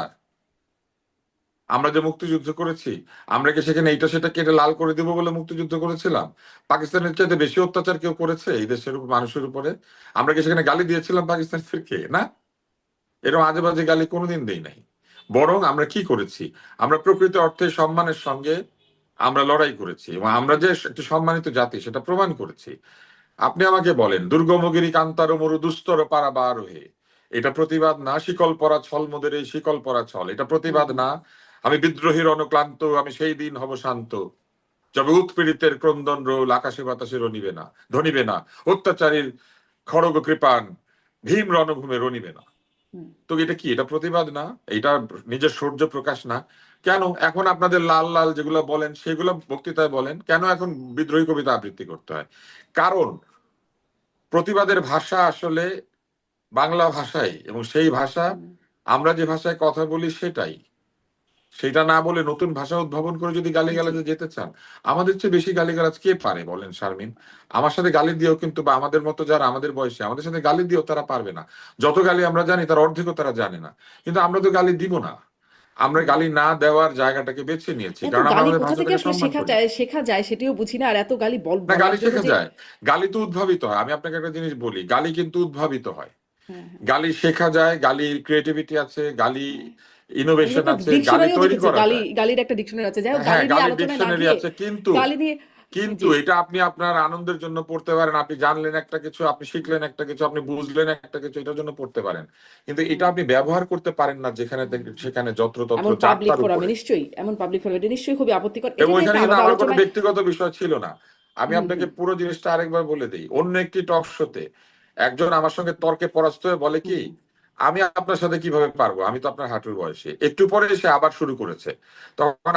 আমরা যে মুক্তিযুদ্ধ করেছি আমরা কি সেখানে এইটা সেটা কেটে লাল করে দিব বলে মুক্তিযুদ্ধ করেছিলাম? পাকিস্তানের চাইতে বেশি অত্যাচার কেউ করেছে এই দেশের মানুষের উপরে? আমরা কি সেখানে গালি দিয়েছিলাম পাকিস্তানিদেরকে? না, এরকম আজে বাজে গালি কোনোদিন দেই নাই। বরং আমরা কি করেছি, আমরা প্রকৃত অর্থে সম্মানের সঙ্গে আমরা লড়াই করেছি এবং আমরা যে একটি সম্মানিত জাতি সেটা প্রমাণ করেছি। আপনি আমাকে বলেন, দুর্গমগিরি কান্তার মরু দুস্তর পারাবার হে, এটা প্রতিবাদ না? শিকল পরা ছল মোদের এই শিকল পরা ছল, এটা প্রতিবাদ না? আমি বিদ্রোহীর অনুক্লান্ত, আমি সেই দিন হব শান্ত, যবে উৎপীড়িতের ক্রন্দন রোল আকাশে বাতাসে রনিবে না ধনিবে না, অত্যাচারীর খড়গ কৃপান ভীম রণভূমে রনিবে না। তো এটা কি, এটা প্রতিবাদ না? এটা নিজের শৌর্য প্রকাশ না? কেন এখন আপনাদের লাল লাল যেগুলো বলেন সেগুলো বক্তৃতায় বলেন, কেন এখন বিদ্রোহী কবিতা আবৃত্তি করতে হয়? কারণ প্রতিবাদের ভাষা আসলে বাংলা ভাষাই, এবং সেই ভাষা আমরা যে ভাষায় কথা বলি সেটাই। সেটা না বলে নতুন ভাষা উদ্ভাবন করে যদি জি গালিগালাজে যেতে চান, আমাদের চেয়ে বেশি গালিগালাজ কে পারে বলেন শারমিন? আমার সাথে গালি দিয়েও কিন্তু, বা আমাদের মতো যারা আমাদের বয়সে আমাদের সাথে গালি দিয়েও তারা পারবে না। যত গালি আমরা জানি তার অর্ধেকও তারা জানে না। কিন্তু আমরা তো গালি দিব না, আমরা গালি না দেওয়ার জায়গাটাকে বেছে নিয়েছি এত কারণ আমরা গালি আমাদের কোথা থেকে ভাষাটাকে আসলে সম্মান করি। শেখা যায় সেটিও বুঝি না, আর এত গালি না, বলার গালি জন্য শেখা যে যায়, গালি তো উদ্ভাবিত হয়। আমি আপনাকে একটা জিনিস বলি, গালি কিন্তু উদ্ভাবিত হয়। হ্যাঁ হ্যাঁ গালি শেখা যায়, গালির ক্রিয়েটিভিটি আছে, গালি হ্যাঁ, আমি ইনোভেশন একটা আছে, গালি ডিকশনারিও তৈরি দেখেছি, করা যায়। গালির একটা ডিকশনারি আছে। যাই হোক, হ্যাঁ, গালি নিয়ে গালির আলোচনায় না ডিকশনারি গিয়ে আছে, কিন্তু গালি নিয়ে কিন্তু জি এটা আপনি আপনার আনন্দের জন্য পড়তে পারেন, আপনি জানলেন একটা কিছু, আপনি শিখলেন একটা কিছু, আপনি বুঝলেন একটা কিছু, এটার জন্য পড়তে পারেন। কিন্তু এটা হুম আপনি ব্যবহার করতে পারেন না যেখানে সেখানে যত্রতত্র এমন পাবলিক চারটার ফোরামে উপরে। নিশ্চয়ই, এমন পাবলিক ফোরামে এটা নিশ্চয়ই খুবই আপত্তিকর। এবং এটা নিয়ে ওইখানে একটা কিন্তু আলাদা আমার কোনো আলোচনায় ব্যক্তিগত বিষয় ছিল না। আমি হুম আপনাকে হুম পুরো জিনিসটা আরেকবার বলে দিই। অন্য একটি টক শোতে একজন আমার সঙ্গে তর্কে পরাস্ত হয়ে বলে কি, হুম আমি আপনার সাথে কিভাবে পারবো, আমি তো আপনার হাঁটুর বয়সে। একটু পরে এসে আবার শুরু করেছে। তখন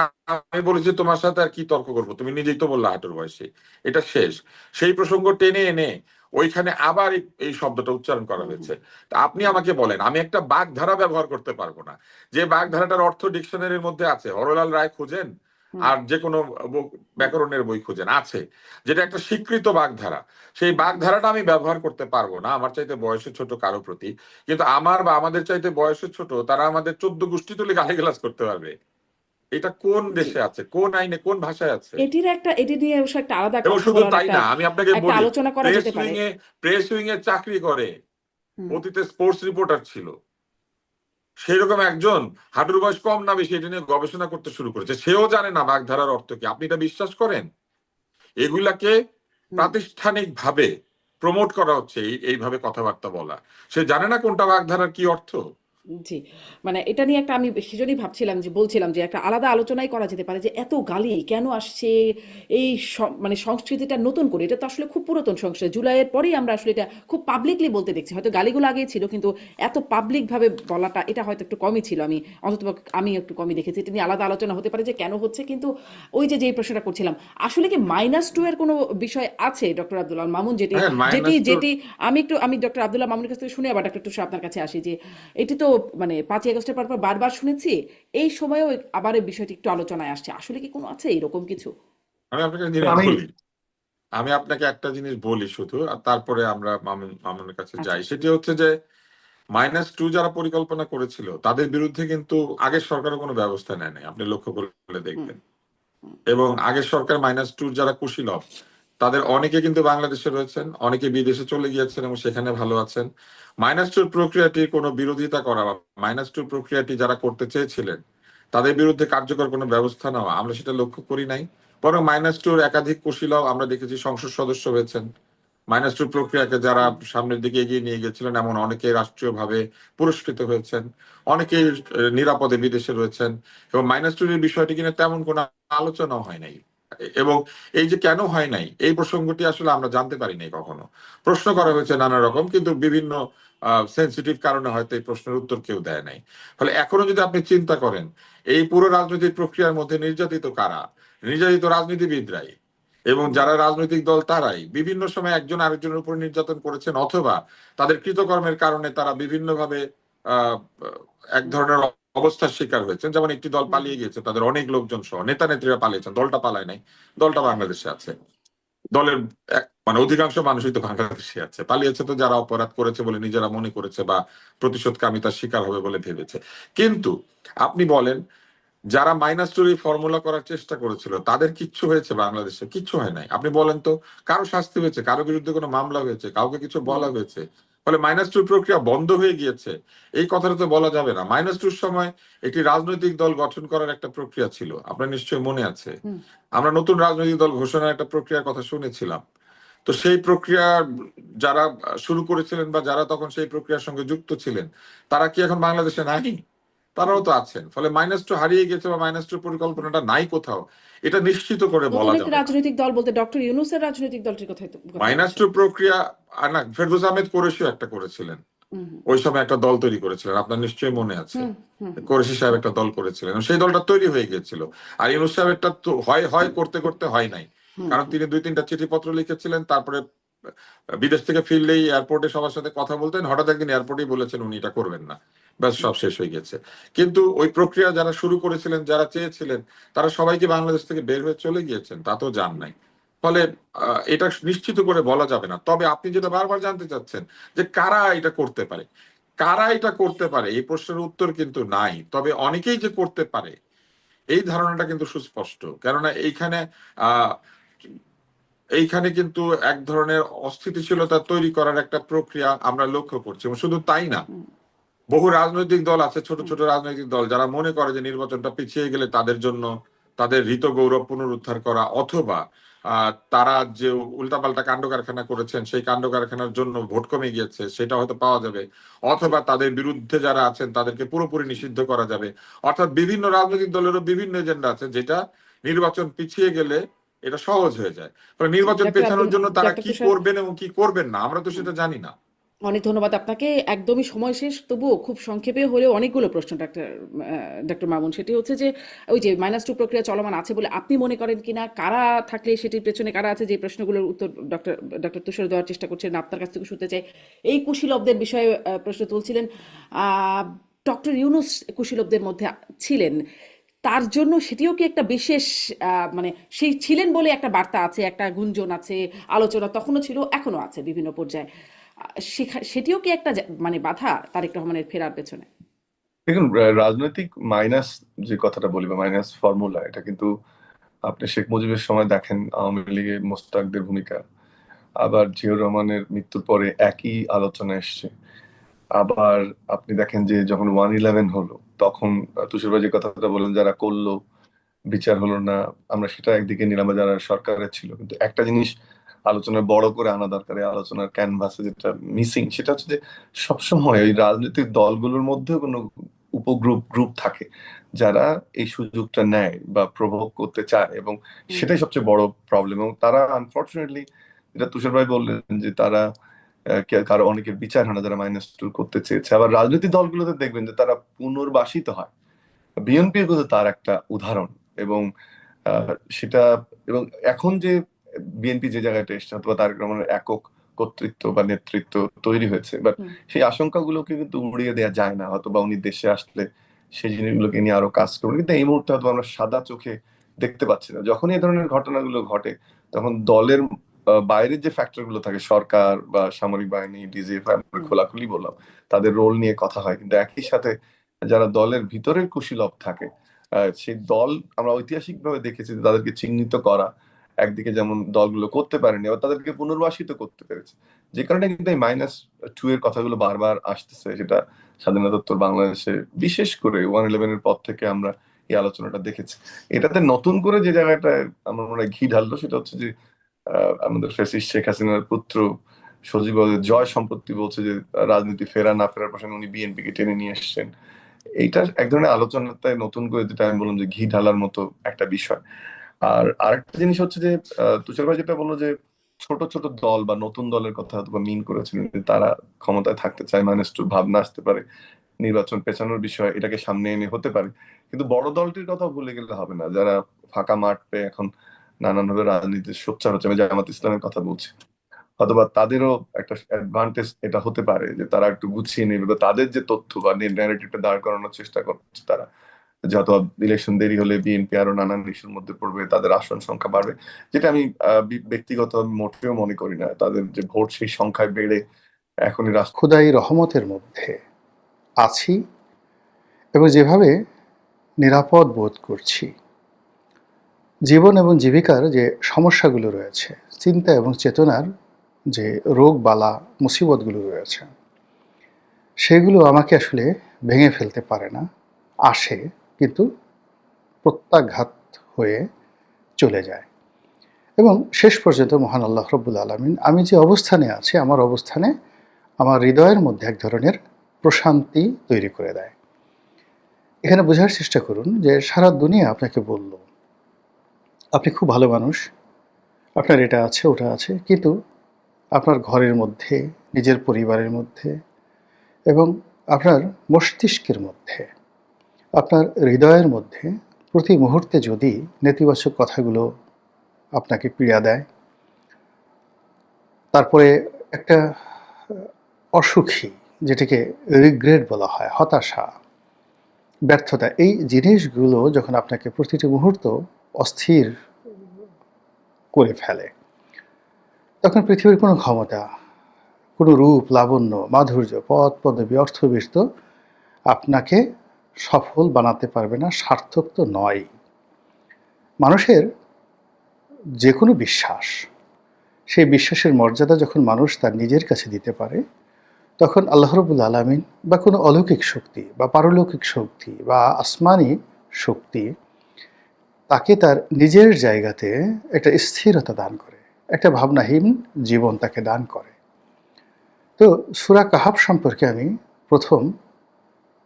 আমি বলেছি তোমার সাথে আর কি তর্ক করবো, তুমি নিজেই তো বললা হাঁটুর বয়সে, এটা শেষ। সেই প্রসঙ্গ টেনে এনে ওইখানে আবার এই শব্দটা উচ্চারণ করা হুম হুম হয়েছে। তা আপনি হুম আমাকে বলেন, আমি একটা বাগধারা ব্যবহার করতে পারবো না যে বাগধারাটার অর্থ ডিকশনারির মধ্যে আছে? হরলাল রায় খুঁজেন হুম আর যে কোনো হুম ব্যাকরণের বই খুঁজেন, আছে, যেটা একটা স্বীকৃত বাগধারা। সেই হুম হুম বাগধারাটা আমি ব্যবহার করতে পারবো না আমার চাইতে বয়সে ছোট কারো প্রতি। কিন্তু আমার বা আমাদের চাইতে বয়সে ছোট তারা আমাদের 14 গোষ্ঠী তুলে গালিগালাজ করতে পারবে? এটা কোন জি, দেশে আছে, কোন আইনে, কোন ভাষায় আছে? এটি নিয়ে অবশ্য একটা আলাদা এবং কথা শুধু বলার তাই একটা না, আমি আপনাকে একটা বলি, আলোচনা করা প্রেস যেতে পারে। উইং এ প্রেস উইং এ চাকরি করে, হুম অতীতে স্পোর্টস রিপোর্টার ছিল, সেরকম একজন হাঁটুর বয়স কম না বেশি এটা নিয়ে গবেষণা করতে শুরু করেছে, সেও জানে না বাগধারার অর্থ কি। আপনি এটা বিশ্বাস করেন? এগুলাকে হুম প্রাতিষ্ঠানিক ভাবে প্রমোট করা হচ্ছে, এইভাবে কথাবার্তা বলা। সে জানে না কোনটা বাগধারার কি অর্থ। জি, মানে এটা নিয়ে একটা আমি সেজন্যই ভাবছিলাম, যে বলছিলাম যে একটা আলাদা আলোচনাই করা যেতে পারে যে এত গালি কেন আসছে, এই মানে সংস্কৃতিটা নতুন করে, এটা তো আসলে খুব পুরাতন সংস্কৃতি। জুলাইয়ের পরেই আমরা আসলে এটা খুব পাবলিকলি বলতে দেখছি। হয়তো গালিগুলো আগেই ছিল, কিন্তু এত পাবলিক ভাবে বলাটা এটা হয়তো একটু কমই ছিল। আমি একটু কমই দেখেছি। এটা নিয়ে আলাদা আলোচনা হতে পারে যে কেন হচ্ছে। কিন্তু ওই যে যেই প্রশ্নটা করছিলাম, আসলে কি -2 এর কোনো বিষয় আছে ডক্টর আব্দুল মামুন? যেটি হ্যাঁ, যেটি মাইনাস টু। যেটি আমি ডক্টর আব্দুল্লাহ মামুনের কাছ থেকে শুনে আবার ডক্টর তুষার আপনার কাছে আসি, যে এটি তো মানে 5ই আগস্টের পর বারবার শুনেছি, এই সময়েও আবার এই বিষয়টি একটু আলোচনায় আসছে। আসলে কি কোনো আছে এরকম কিছু? আমি আপনাকে একটা জিনিস আমি বলি, আমি আপনাকে একটা জিনিস বলি শুধু, আর তারপরে আমরা মামুনের কাছে আচ্ছা। যাই। সেটি হচ্ছে যে -2 যারা পরিকল্পনা করেছিল তাদের বিরুদ্ধে কিন্তু আগের সরকারও কোনো ব্যবস্থা নেয় নাই, আপনি লক্ষ্য করলে হুম দেখবেন। হুম এবং আগের সরকার -2 যারা কুশীলব তাদের অনেকে কিন্তু বাংলাদেশে রয়েছেন, অনেকে বিদেশে চলে গিয়েছেন এবং সেখানে ভালো আছেন। -2 প্রক্রিয়াটির কোনো বিরোধিতা করা বা -2 প্রক্রিয়াটি যারা করতে চেয়েছিলেন তাদের বিরুদ্ধে কার্যকর কোনো ব্যবস্থা নেওয়া আমরা সেটা লক্ষ্য করি নাই। বরং -2 একাধিক কুশীলব আমরা দেখেছি সংসদ সদস্য হয়েছেন। -2 প্রক্রিয়াকে যারা সামনের দিকে এগিয়ে নিয়ে গেছিলেন এমন অনেকে রাষ্ট্রীয়ভাবে পুরস্কৃত হয়েছেন, অনেকেই নিরাপদে বিদেশে রয়েছেন এবং -2 এর বিষয়টি কিনা তেমন কোনো আলোচনা হয় নাই। এবং এই যে কেন হয় নাই এই প্রসঙ্গটি আসলে আমরা জানতে পারি নাই কখনো। প্রশ্ন করা হয়েছে নানা রকম, কিন্তু বিভিন্ন সেন্সিটিভ কারণে হয়তো এই প্রশ্নের উত্তর কেউ দেয় নাই। ফলে এখনো যদি আপনি চিন্তা করেন এই পুরো রাজনৈতিক প্রক্রিয়ার মধ্যে নির্যাতিত কারা, নির্যাতিত রাজনীতিবিদরাই এবং যারা রাজনৈতিক দল তারাই বিভিন্ন সময় একজন আরেকজনের উপর নির্যাতন করেছেন, অথবা তাদের কৃতকর্মের কারণে তারা বিভিন্নভাবে আহ এক ধরনের অবস্থার শিকার হয়েছেন। যেমন একটি দল পালিয়ে গিয়েছে, তাদের অনেক লোকজন সহ নেতা নেত্রীরা পালিয়েছেন, দলটা পালায় নাই, দলটা বাংলাদেশে আছে। দলের মানে অধিকাংশ মানুষই তো বাংলাদেশে আছে, পালিয়েছে তো যারা অপরাধ করেছে বলে নিজেরা মনে করেছে বা প্রতিশোধকামিতার শিকার হবে বলে ভেবেছে। কিন্তু আপনি বলেন যারা -2 ফর্মুলা করার চেষ্টা করেছিল তাদের কিচ্ছু হয়েছে? বাংলাদেশে কিচ্ছু হয় নাই। আপনি বলেন তো কারো শাস্তি হয়েছে, কারো বিরুদ্ধে কোনো মামলা হয়েছে, কাউকে কিছু বলা হয়েছে? ফলে -2 প্রক্রিয়া বন্ধ হয়ে গিয়েছে এই কথাটা তো বলা যাবে না। -2 সময় একটি রাজনৈতিক দল গঠন করার একটা প্রক্রিয়া ছিল, আপনার নিশ্চয়ই মনে আছে। আমরা নতুন রাজনৈতিক দল ঘোষণার একটা প্রক্রিয়ার কথা শুনেছিলাম। তো সেই প্রক্রিয়া যারা শুরু করেছিলেন বা যারা তখন সেই প্রক্রিয়ার সঙ্গে যুক্ত ছিলেন তারা কি এখন বাংলাদেশে নাই? তারাও তো আছেন। ফলে -2 হারিয়ে গেছে বা -2 পরিকল্পনাটা নাই কোথাও, এটা নিশ্চিত করে নতুন বলা একটি যাবে না। রাজনৈতিক দল বলতে ডক্টর ইউনূসের রাজনৈতিক দলটির কথাই কথা বলছেন? -2 প্রক্রিয়া না, ফেরদৌস আহমেদ কোরেশিও একটা করেছিলেন, ওই সময় একটা দল তৈরি করেছিলেন, আপনার নিশ্চয়ই মনে আছে। কোরেশি সাহেব একটা দল করেছিলেন, সেই দলটা তৈরি হয়ে গিয়েছিল। আর ইউনূস সাহেবেরটা তো হয় হয় করতে করতে হয় নাই, কারণ তিনি 2-3টা চিঠিপত্র লিখেছিলেন, তারপরে বিদেশ থেকে ফিরলেই এয়ারপোর্টে সবার সাথে কথা বলতেন, হঠাৎ একদিন এয়ারপোর্টেই বলেছেন উনি এটা করবেন না, ব্যাস সব শেষ হয়ে গেছে। কিন্তু ওই প্রক্রিয়া যারা শুরু করেছিলেন, যারা চেয়েছিলেন, তারা সবাইকে বাংলাদেশ থেকে বের হয়ে চলে গিয়েছেন, তা তো জান নাই। ফলে এটা নিশ্চিত করে বলা যাবে না। তবে আপনি যেটা বারবার জানতে চাচ্ছেন যে কারা এটা করতে পারে, কারা এটা করতে পারে এই প্রশ্নের উত্তর কিন্তু নাই। তবে অনেকেই যে করতে পারে এই ধারণাটা কিন্তু সুস্পষ্ট, কেননা আহ এইখানে কিন্তু এক ধরনের অস্থিতিশীলতা তৈরি করার একটা প্রক্রিয়া আমরা লক্ষ্য করছি। এবং শুধু তাই না, বহু রাজনৈতিক দল আছে, ছোট ছোট রাজনৈতিক দল, যারা মনে করে যে নির্বাচনটা পিছিয়ে গেলে তাদের জন্য তাদের হৃত গৌরব পুনরুদ্ধার করা, অথবা তারা যে উল্টাপাল্টা কাণ্ড কারখানা করেছেন সেই কাণ্ড কারখানার জন্য ভোট কমে গিয়েছে সেটা হয়তো পাওয়া যাবে, অথবা তাদের বিরুদ্ধে যারা আছেন তাদেরকে পুরোপুরি নিষিদ্ধ করা যাবে। অর্থাৎ বিভিন্ন রাজনৈতিক দলেরও বিভিন্ন এজেন্ডা আছে, যেটা নির্বাচন পিছিয়ে গেলে এটা সহজ হয়ে যায়। নির্বাচন পেছানোর জন্য তারা ডক্টর কি তুষার, করবেন এবং কি করবেন না আমরা তো সেটা জানি না। অনেক ধন্যবাদ আপনাকে। একদমই সময় শেষ, তবুও খুব সংক্ষেপে হলেও অনেকগুলো প্রশ্ন ডক্টর মামুন। সেটি হচ্ছে যে ওই যে -2 প্রক্রিয়া চলমান আছে বলে আপনি মনে করেন কিনা, কারা থাকলে সেটির পেছনে কারা আছে, যে প্রশ্নগুলোর উত্তর ডক্টর তুষার দেওয়ার চেষ্টা করছেন, আপনার কাছ থেকে শুনতে চাই। এই কুশীলবদের বিষয়ে প্রশ্ন তুলছিলেন। ডক্টর ইউনূস কুশীলবদের মধ্যে ছিলেন, তার জন্য সেটিও কি একটা বিশেষ মানে সেই ছিলেন বলে একটা বার্তা আছে, একটা গুঞ্জন আছে, আলোচনা তখনও ছিল, এখনো আছে বিভিন্ন পর্যায়ে। সেটিও কি একটা মানে বাধা তারেক রহমানের ফেরার পেছনে? দেখুন, রাজনৈতিক মাইনাস যে কথাটা বলি বা মাইনাস ফর্মুলা, এটা কিন্তু আপনি শেখ মুজিবের সময় দেখেন আওয়ামী লীগের মোস্তাকদের ভূমিকা, আবার জিয়াউর রহমানের মৃত্যুর পরে একই আলোচনা এসছে। আবার আপনি দেখেন যে যখন 1/11 হলো তখন তুষার ভাই যে কথাটা বললেন, যারা করলো বিচার হলো না, আমরা সেটা একদিকে নিলাম, বা যারা সরকারে ছিল। কিন্তু একটা জিনিস আলোচনায় বড় করে আনা দরকার, এই আলোচনার ক্যানভাসে যেটা মিসিং সেটা হচ্ছে যে সবসময় ওই রাজনৈতিক দলগুলোর মধ্যেও কোনো গ্রুপ থাকে যারা এই সুযোগটা নেয় বা প্রভোগ করতে চায়, এবং সেটাই সবচেয়ে বড় প্রবলেম। এবং তারা আনফর্চুনেটলি, যেটা তুষার ভাই বললেন, যে তারা কারো অনেকের বিচার হয় না যারা -2 করতে চেয়েছে। আবার রাজনৈতিক দলগুলোতে দেখবেন যে তারা পুনর্বাসিত হয়। বিএনপি কিন্তু তার একটা উদাহরণ। এবং সেটা, এবং এখন যে বিএনপি যে জায়গাটা এসছে, অথবা তারেক রহমানের একক কর্তৃত্ব বা নেতৃত্ব তৈরি হয়েছে, বাট সেই আশঙ্কাগুলোকে কিন্তু উড়িয়ে দেওয়া যায় না। হয়তো বা উনি দেশে আসলে সেই জিনিসগুলোকে নিয়ে আরো কাজ করবেন, কিন্তু এই মুহূর্তে হয়তো আমরা সাদা চোখে দেখতে পাচ্ছি না। যখন এই ধরনের ঘটনাগুলো ঘটে তখন দলের বাইরের যে ফ্যাক্টর গুলো থাকে, সরকার বা সামরিক বাহিনী, ডিজিএফআই, আমরা খোলাখুলি বললাম, তাদের রোল নিয়ে কথা হয়। কিন্তু একই সাথে যারা দলের ভিতরের কুশীলব থাকে, সেই দল আমরা ঐতিহাসিক ভাবে দেখেছি যে তাদেরকে চিহ্নিত করা একদিকে যেমন দলগুলো করতে পারেনি, আবার তাদেরকে পুনর্বাসিত করতে পেরেছে, যে কারণে কিন্তু এই -2 এর কথাগুলো বারবার আসতেছে, যেটা স্বাধীনতোত্তর বাংলাদেশে বিশেষ করে 111 এর পর থেকে আমরা এই আলোচনাটা দেখেছি। এটাতে নতুন করে যে জায়গাটায় আমার মনে হয় ঘি ঢাললো সেটা হচ্ছে যে আমাদের ফ্যাসিস্ট শেখ হাসিনার পুত্র সজীব ওয়াজেদ জয় সম্পত্তি বলছে যে রাজনীতি ফেরা না ফেরার প্রসঙ্গে উনি বিএনপিকে টেনে নিয়ে এসেছেন। এইটা এক ধরনের আলোচনাতে নতুন করে, যেটা আমি বললাম যে ঘি ঢালার মতো একটা বিষয়। আর আরেকটা জিনিস হচ্ছে যে তুষার ভাই যেটা বললো যে ছোট ছোট দল বা নতুন দলের কথা হয়তো বা মিন করেছিলেন, যে তারা ক্ষমতায় থাকতে চায়, -2 ভাবনা আসতে পারে, নির্বাচন পেছানোর বিষয় এটাকে সামনে এনে হতে পারে। কিন্তু বড় দলটির কথা ভুলে গেলে হবে না, যারা ফাঁকা মাঠ পেয়ে এখন নানানভাবে রাজনীতির সোচ্চার হচ্ছে। আমি জামাত ইসলামের কথা বলছি, অথবা তাদেরও একটা অ্যাডভান্টেজ এটা হতে পারে যে তারা একটু গুছিয়ে নেবে, বা তাদের যে তথ্য বা ন্যারেটিভটা দাঁড় করানোর চেষ্টা করছে তারা, যত ইলেকশন দেরি হলে বিএনপি আরো নানান ইস্যুর মধ্যে পড়বে, তাদের আসন সংখ্যা বাড়বে, যেটা আমি ব্যক্তিগত মোটেও মনে করি না। তাদের যে ভোট সেই সংখ্যায় বেড়ে এখনই রাষ্ট্র খোদাই রহমতের মধ্যে আছি এবং যেভাবে নিরাপদ বোধ করছি, জীবন এবং জীবিকার যে সমস্যাগুলো রয়েছে, চিন্তা এবং চেতনার যে রোগ বালা মুসিবতগুলো রয়েছে, সেগুলো আমাকে আসলে ভেঙে ফেলতে পারে না, আসে কিন্তু প্রত্যাঘাত হয়ে চলে যায়। এবং শেষ পর্যন্ত মহান আল্লাহ রব্বুল আলামিন আমি যে অবস্থানে আছি, আমার অবস্থানে আমার হৃদয়ের মধ্যে এক ধরনের প্রশান্তি তৈরি করে দেয়। এখানে বোঝার চেষ্টা করুন যে সারা দুনিয়া আপনাকে বলল আপনি খুব ভালো মানুষ, আপনার এটা আছে ওটা আছে, কিন্তু আপনার ঘরের মধ্যে, নিজের পরিবারের মধ্যে এবং আপনার মস্তিষ্কের মধ্যে, আপনার হৃদয়ের মধ্যে প্রতি মুহূর্তে যদি নেতিবাচক কথাগুলো আপনাকে পীড়া দেয়, তারপরে একটা অসুখী, যেটাকে রিগ্রেট বলা হয়, হতাশা, ব্যর্থতা, এই জিনিসগুলো যখন আপনাকে প্রতিটি মুহূর্ত অস্থির করে ফেলে, তখন পৃথিবীর কোনো ক্ষমতা, কোনো রূপ, লাবণ্য, মাধুর্য, পদ পদবী, অর্থবিষ্ট আপনাকে সফল বানাতে পারবে না, সার্থক তো নয়। মানুষের যে কোনো বিশ্বাস, সেই বিশ্বাসের মর্যাদা যখন মানুষ তার নিজের কাছে দিতে পারে, তখন আল্লাহ রাব্বুল আলামিন বা কোনো অলৌকিক শক্তি বা পারলৌকিক শক্তি বা আসমানি শক্তি তাকে তার নিজের জায়গাতে একটা স্থিরতা দান করে, একটা ভাবনাহীন জীবন তাকে দান করে। তো সূরা কাহাফ সম্পর্কে আমি প্রথম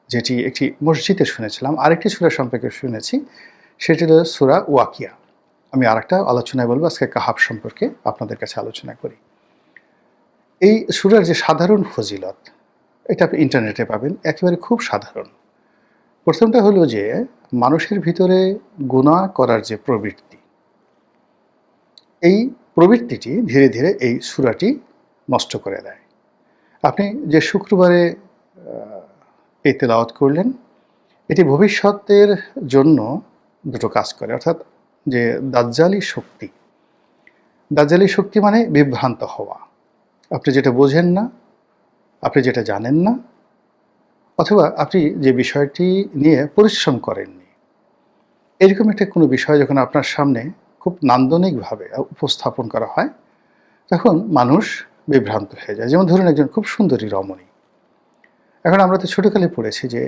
যেটি একটি মসজিদে শুনেছিলাম, আরেকটি সূরা সম্পর্কে শুনেছি, সেটি হলো সূরা ওয়াকিয়া। আমি আরেকটা আলোচনায় বলবো, আজকে কাহাফ সম্পর্কে আপনাদের কাছে আলোচনা করি। এই সূরার যে সাধারণ ফজিলত, এটা আপনি ইন্টারনেটে পাবেন, একেবারে খুব সাধারণ। প্রথমটা হলো যে মানুষের ভিতরে গুনাহ করার যে প্রবৃত্তি, এই প্রবৃত্তিটি ধীরে ধীরে এই সূরাটি নষ্ট করে দেয়। আপনি যে শুক্রবারে এই তেলাওয়াত করলেন, এটি ভবিষ্যতের জন্য দুটো কাজ করে, অর্থাৎ যে দাজ্জালি শক্তি, দাজ্জালি শক্তি মানে বিভ্রান্ত হওয়া, আপনি যেটা বোঝেন না, আপনি যেটা জানেন না, অথবা আপনি যে বিষয়টি নিয়ে পরিশ্রম করেননি, এরকম একটা কোনো বিষয় যখন আপনার সামনে খুব নান্দনিকভাবে উপস্থাপন করা হয়, তখন মানুষ বিভ্রান্ত হয়ে যায়। যেমন ধরুন একজন খুব সুন্দরী রমণী, এখন আমরা তো ছোটকালে পড়েছি যে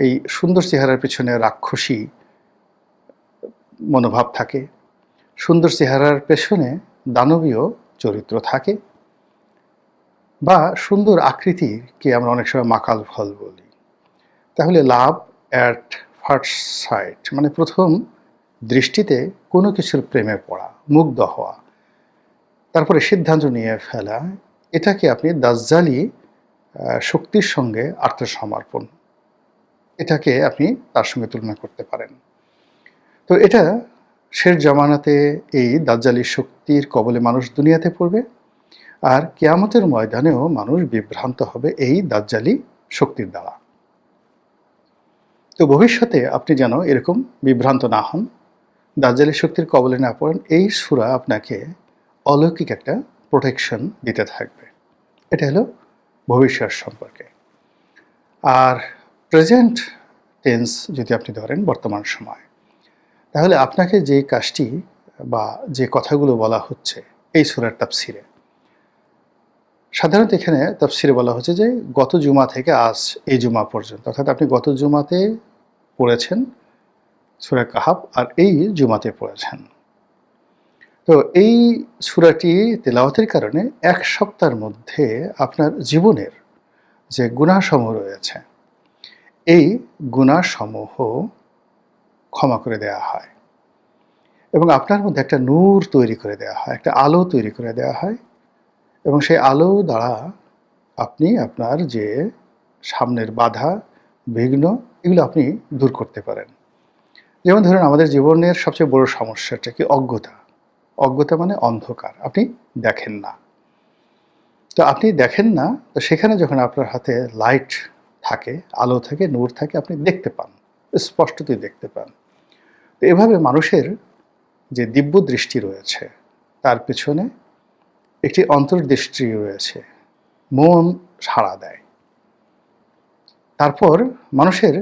এই সুন্দর চেহারার পিছনে রাক্ষসী মনোভাব থাকে, সুন্দর চেহারার পেছনে দানবীয় চরিত্র থাকে, বা সুন্দর আকৃতিকে আমরা অনেক সময় মাকাল ফল বলি। তাহলে লাভ অ্যাট ফার্স্ট সাইট মানে প্রথম দৃষ্টিতে কোনো কিছুর প্রেমে পড়া, মুগ্ধ হওয়া, তারপরে সিদ্ধান্ত নিয়ে ফেলা, এটাকে আপনি দাজ্জালি শক্তির সঙ্গে আত্মসমর্পণ, এটাকে আপনি তার সঙ্গে তুলনা করতে পারেন। তো এটা শেষ জামানাতে এই দাজ্জালি শক্তির কবলে মানুষ দুনিয়াতে পড়বে, আর কিয়ামতের ময়দানেও মানুষ বিভ্রান্ত হবে এই দাজ্জালি শক্তির দ্বারা। তো ভবিষ্যতে আপনি যেন এরকম বিভ্রান্ত না হন, দাজ্জালি শক্তির কবলে না পড়েন, এই সূরা আপনাকে অলৌকিক একটা প্রোটেকশন দিতে থাকবে। এটা হলো ভবিষ্যৎ সম্পর্কে। আর প্রেজেন্ট টেন্স যদি আপনি ধরেন, বর্তমান সময়, তাহলে আপনাকে যে কাজটি বা যে কথাগুলো বলা হচ্ছে এই সূরার তাফসিরে, সাধারণত এখানে তাফসিরে বলা হচ্ছে যে গত জুমা থেকে আজ এই জুমা পর্যন্ত, অর্থাৎ আপনি গত জুমাতে পড়েছেন সূরা কাহাফ আর এই জুমাতে পড়েছেন। তো এই সূরাটি তেলাওয়াতের কারণে এক সপ্তাহের মধ্যে আপনার জীবনের যে গুনাহসমূহ রয়েছে এই গুনাহসমূহ ক্ষমা করে দেওয়া হয় এবং আপনার মধ্যে একটা নূর তৈরি করে দেওয়া হয়, একটা আলো তৈরি করে দেওয়া হয় এবং সেই আলো দ্বারা আপনি আপনার যে সামনের বাধা, বিঘ্ন এগুলো আপনি দূর করতে পারেন। যেমন ধরুন আমাদের জীবনের সবচেয়ে বড় সমস্যাটা কি? অজ্ঞতা। অজ্ঞতা মানে অন্ধকার, আপনি দেখেন না। তো আপনি দেখেন না, তো সেখানে যখন আপনার হাতে লাইট থাকে, আলো থাকে, নূর থাকে, আপনি দেখতে পান, স্পষ্টতই দেখতে পান। তো এভাবে মানুষের যে দিব্য দৃষ্টি রয়েছে তার পেছনে একটি অন্তর্দৃষ্টি রয়েছে, মন সাড়া দেয়। তারপর মানুষের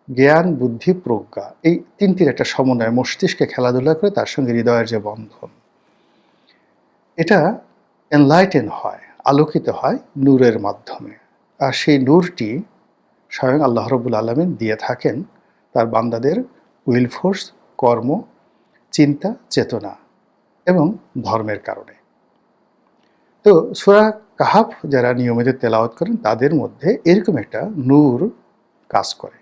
জ্ঞান, বুদ্ধি, প্রজ্ঞা এই তিনটির একটা সমন্বয় মস্তিষ্কে খেলাধুলা করে তার সঙ্গে হৃদয়ের যে বন্ধন, এটা এনলাইটেন হয়, আলোকিত হয় নূরের মাধ্যমে। আর সেই নূরটি স্বয়ং আল্লাহ রাব্বুল আলামিন দিয়ে থাকেন তার বান্দাদের উইল ফোর্স, কর্ম, চিন্তা, চেতনা এবং ধর্মের কারণে। তো সূরা কাহাফ যারা নিয়মিত তেলাওয়াত করেন তাদের মধ্যে এরকম একটা নূর কাজ করে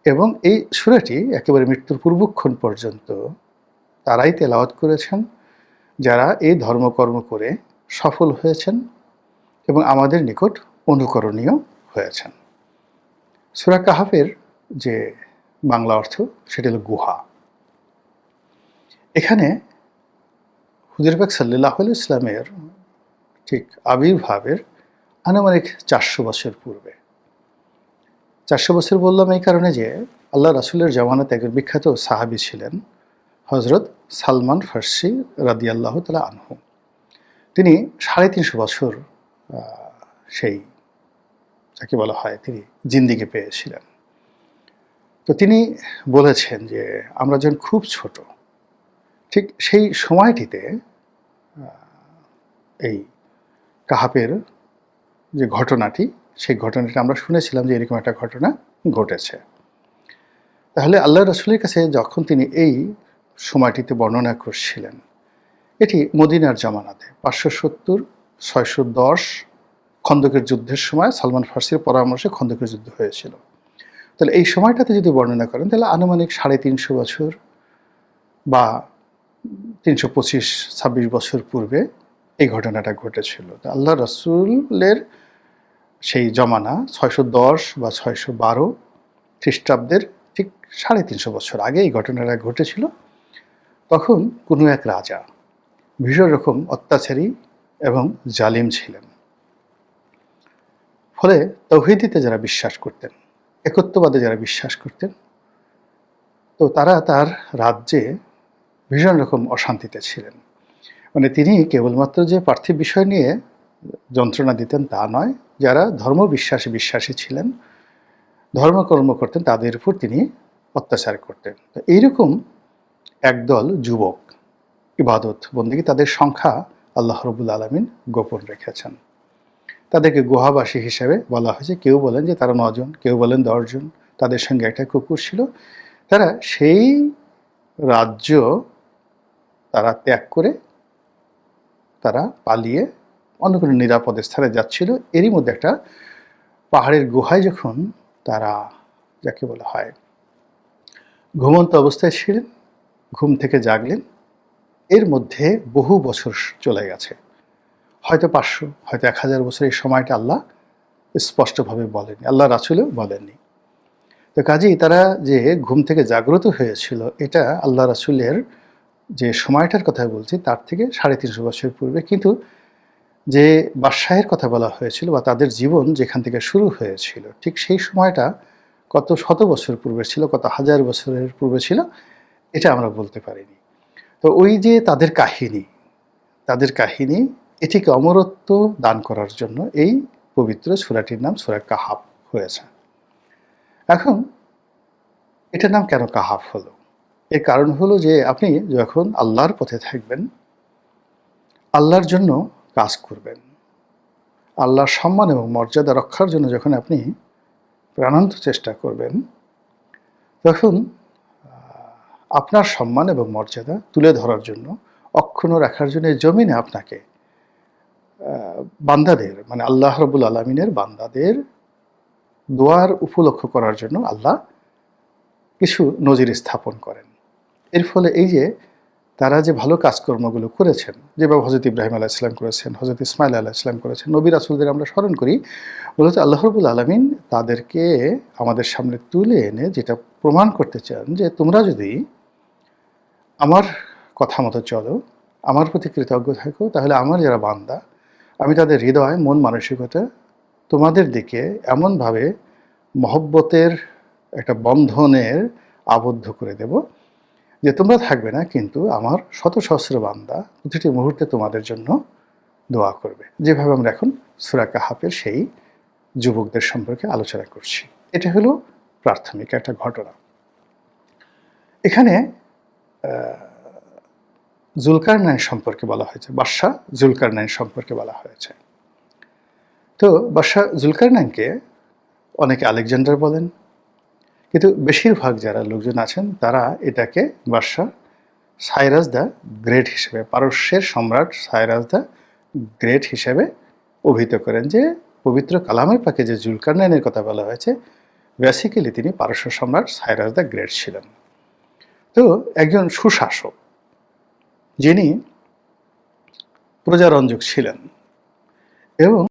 এবং এই সূরাটি একেবারে মৃত্যুর পূর্বক্ষণ পর্যন্ত তারাই তেলাওয়াত করেছেন যারা এই ধর্মকর্ম করে সফল হয়েছেন এবং আমাদের নিকট অনুকরণীয় হয়েছেন। সূরা কাহাফের যে বাংলা অর্থ সেটা হলো গুহা। এখানে হুজুর পাক সাল্লাল্লাহু আলাইহি ওয়াসাল্লামের ঠিক আবির্ভাবের আনুমানিক 400 বছর পূর্বে। 400 বছর বললাম এই কারণে যে আল্লাহ রাসূলের জামানাতে একজন বিখ্যাত সাহাবী ছিলেন হযরত সালমান ফার্সি রাদিয়াল্লাহু তাআলা আনহু। তিনি 350 বছর সেই যাকে বলা হয় তিনি জিন্দেগি পেয়েছিলেন। তো তিনি বলেছেন যে আমরা যখন খুব ছোট, ঠিক সেই সময়টিতে এই কাহাফের যে ঘটনাটি, সেই ঘটনাটি আমরা শুনেছিলাম যে এরকম একটা ঘটনা ঘটেছে। তাহলে আল্লাহ রাসূলের কাছে যখন তিনি এই সময়টিতে বর্ণনা করছিলেন, এটি মদিনার জামানাতে 570-610 খন্দকের যুদ্ধের সময় সালমান ফার্সির পরামর্শে খন্দকের যুদ্ধ হয়েছিল। তাহলে এই সময়টাতে যদি বর্ণনা করেন তাহলে আনুমানিক 350 বছর বা 325-26 বছর পূর্বে এই ঘটনাটা ঘটেছিল। তো আল্লাহ রাসূলের সেই জমানা 610 বা 612 খ্রিস্টাব্দের ঠিক 350 বছর আগে এই ঘটনাটা ঘটেছিল। তখন কোনো এক রাজা ভীষণ রকম অত্যাচারী এবং জালিম ছিলেন। ফলে তাওহীদে যারা বিশ্বাস করতেন, একত্ববাদে যারা বিশ্বাস করতেন, তো তারা তার রাজ্যে ভীষণ রকম অশান্তিতে ছিলেন। মানে তিনি কেবলমাত্র যে পার্থিব বিষয় নিয়ে যন্ত্রণা দিতেন তা নয়, যারা ধর্ম বিশ্বাসী ছিলেন, ধর্মকর্ম করতেন, তাদের উপর তিনি অত্যাচার করতেন। তো এইরকম একদল যুবক ইবাদত বন্দেগী, তাদের সংখ্যা আল্লাহ রাব্বুল আলামিন গোপন রেখেছেন। তাদেরকে গুহাবাসী হিসেবে বলা হয়েছে। কেউ বলেন যে তারা 9 জন, কেউ বলেন 10 জন। তাদের সঙ্গে একটা কুকুর ছিল। তারা সেই রাজ্য তারা ত্যাগ করে তারা পালিয়ে অন্য কোনো নিরাপদ স্থানে যাচ্ছিল। এরই মধ্যে একটা পাহাড়ের গুহায় যখন তারা যাকে বলা হয় ঘুমন্ত অবস্থায় ছিলেন, ঘুম থেকে জাগলেন, এর মধ্যে বহু বছর চলে গেছে, হয়তো 500, হয়তো 1000 বছর। এই সময়টা আল্লাহ স্পষ্টভাবে বলেননি, আল্লাহ রাসূলও বলেননি। তো কাজেই তারা যে ঘুম থেকে জাগ্রত হয়েছিল, এটা আল্লাহ রাসূলের যে সময়টার কথা বলছি তার থেকে 350 বছর পূর্বে। কিন্তু যে বাদশাহের কথা বলা হয়েছিল বা তাদের জীবন যেখান থেকে শুরু হয়েছিল, ঠিক সেই সময়টা কত শত বছর পূর্বে ছিল, কত হাজার বছরের পূর্বে ছিল, এটা আমরা বলতে পারিনি। তো ওই যে তাদের কাহিনী এটিকে অমরত্ব দান করার জন্য এই পবিত্র সূরাটির নাম সূরা কাহাফ হয়েছে। এখন এটার নাম কেন কাহাফ হলো? এর কারণ হলো যে আপনি যখন আল্লাহর পথে থাকবেন, আল্লাহর জন্য কাজ করবেন, আল্লাহর সম্মান এবং মর্যাদা রক্ষার জন্য যখন আপনি প্রাণান্ত চেষ্টা করবেন, তখন আপনার সম্মান এবং মর্যাদা তুলে ধরার জন্য, অক্ষুণ্ণ রাখার জন্য এই জমিনে আপনাকে বান্দাদের মানে আল্লাহ রাব্বুল আলামিনের বান্দাদের দোয়ার উপলক্ষ করার জন্য আল্লাহ কিছু নজির স্থাপন করেন। এর ফলে এই যে তারা যে ভালো কাজকর্মগুলো করেছেন, যেভাবে হযরত ইব্রাহিম আলাইহিস সালাম করেছেন, হযরত ইসমাঈল আলাইহিস সালাম করেছেন, নবী রাসূলদের আমরা স্মরণ করি, মূলত আল্লাহ রাব্বুল আলামিন তাদেরকে আমাদের সামনে তুলে এনে যেটা প্রমাণ করতে চান যে তোমরা যদি আমার কথা মতো চলো, আমার প্রতি কৃতজ্ঞ থাকো, তাহলে আমার যারা বান্দা আমি তাদের হৃদয় মন মানসিকতা তোমাদের দিকে এমনভাবে মহব্বতের একটা বন্ধনের আবদ্ধ করে দেব যে তোমরা থাকবে না, কিন্তু আমার শত সহস্র বান্দা প্রতিটি মুহূর্তে তোমাদের জন্য দোয়া করবে। যেভাবে আমরা এখন সূরা কাহাফের সেই যুবকদের সম্পর্কে আলোচনা করছি, এটা হলো প্রাথমিক একটা ঘটনা। এখানে জুলকারনাইন সম্পর্কে বলা হয়েছে, বাদশাহ জুলকারনাইন সম্পর্কে বলা হয়েছে। তো বাদশাহ জুলকারনাইনকে অনেকে আলেকজান্ডার বলেন, কিন্তু বেশিরভাগ যারা লোকজন আছেন তারা এটাকে বাদশাহ সাইরাস দ্য গ্রেট হিসেবে, পারস্যের সম্রাট সাইরাস দ্য গ্রেট হিসেবে অভিহিত করেন, যে পবিত্র কালামে পাকে যে জুলকারনাইনের কথা বলা হয়েছে বেসিক্যালি তিনি পারস্য সম্রাট সাইরাস দ্য গ্রেট ছিলেন। তো একজন সুশাসক যিনি প্রজারঞ্জক ছিলেন এবং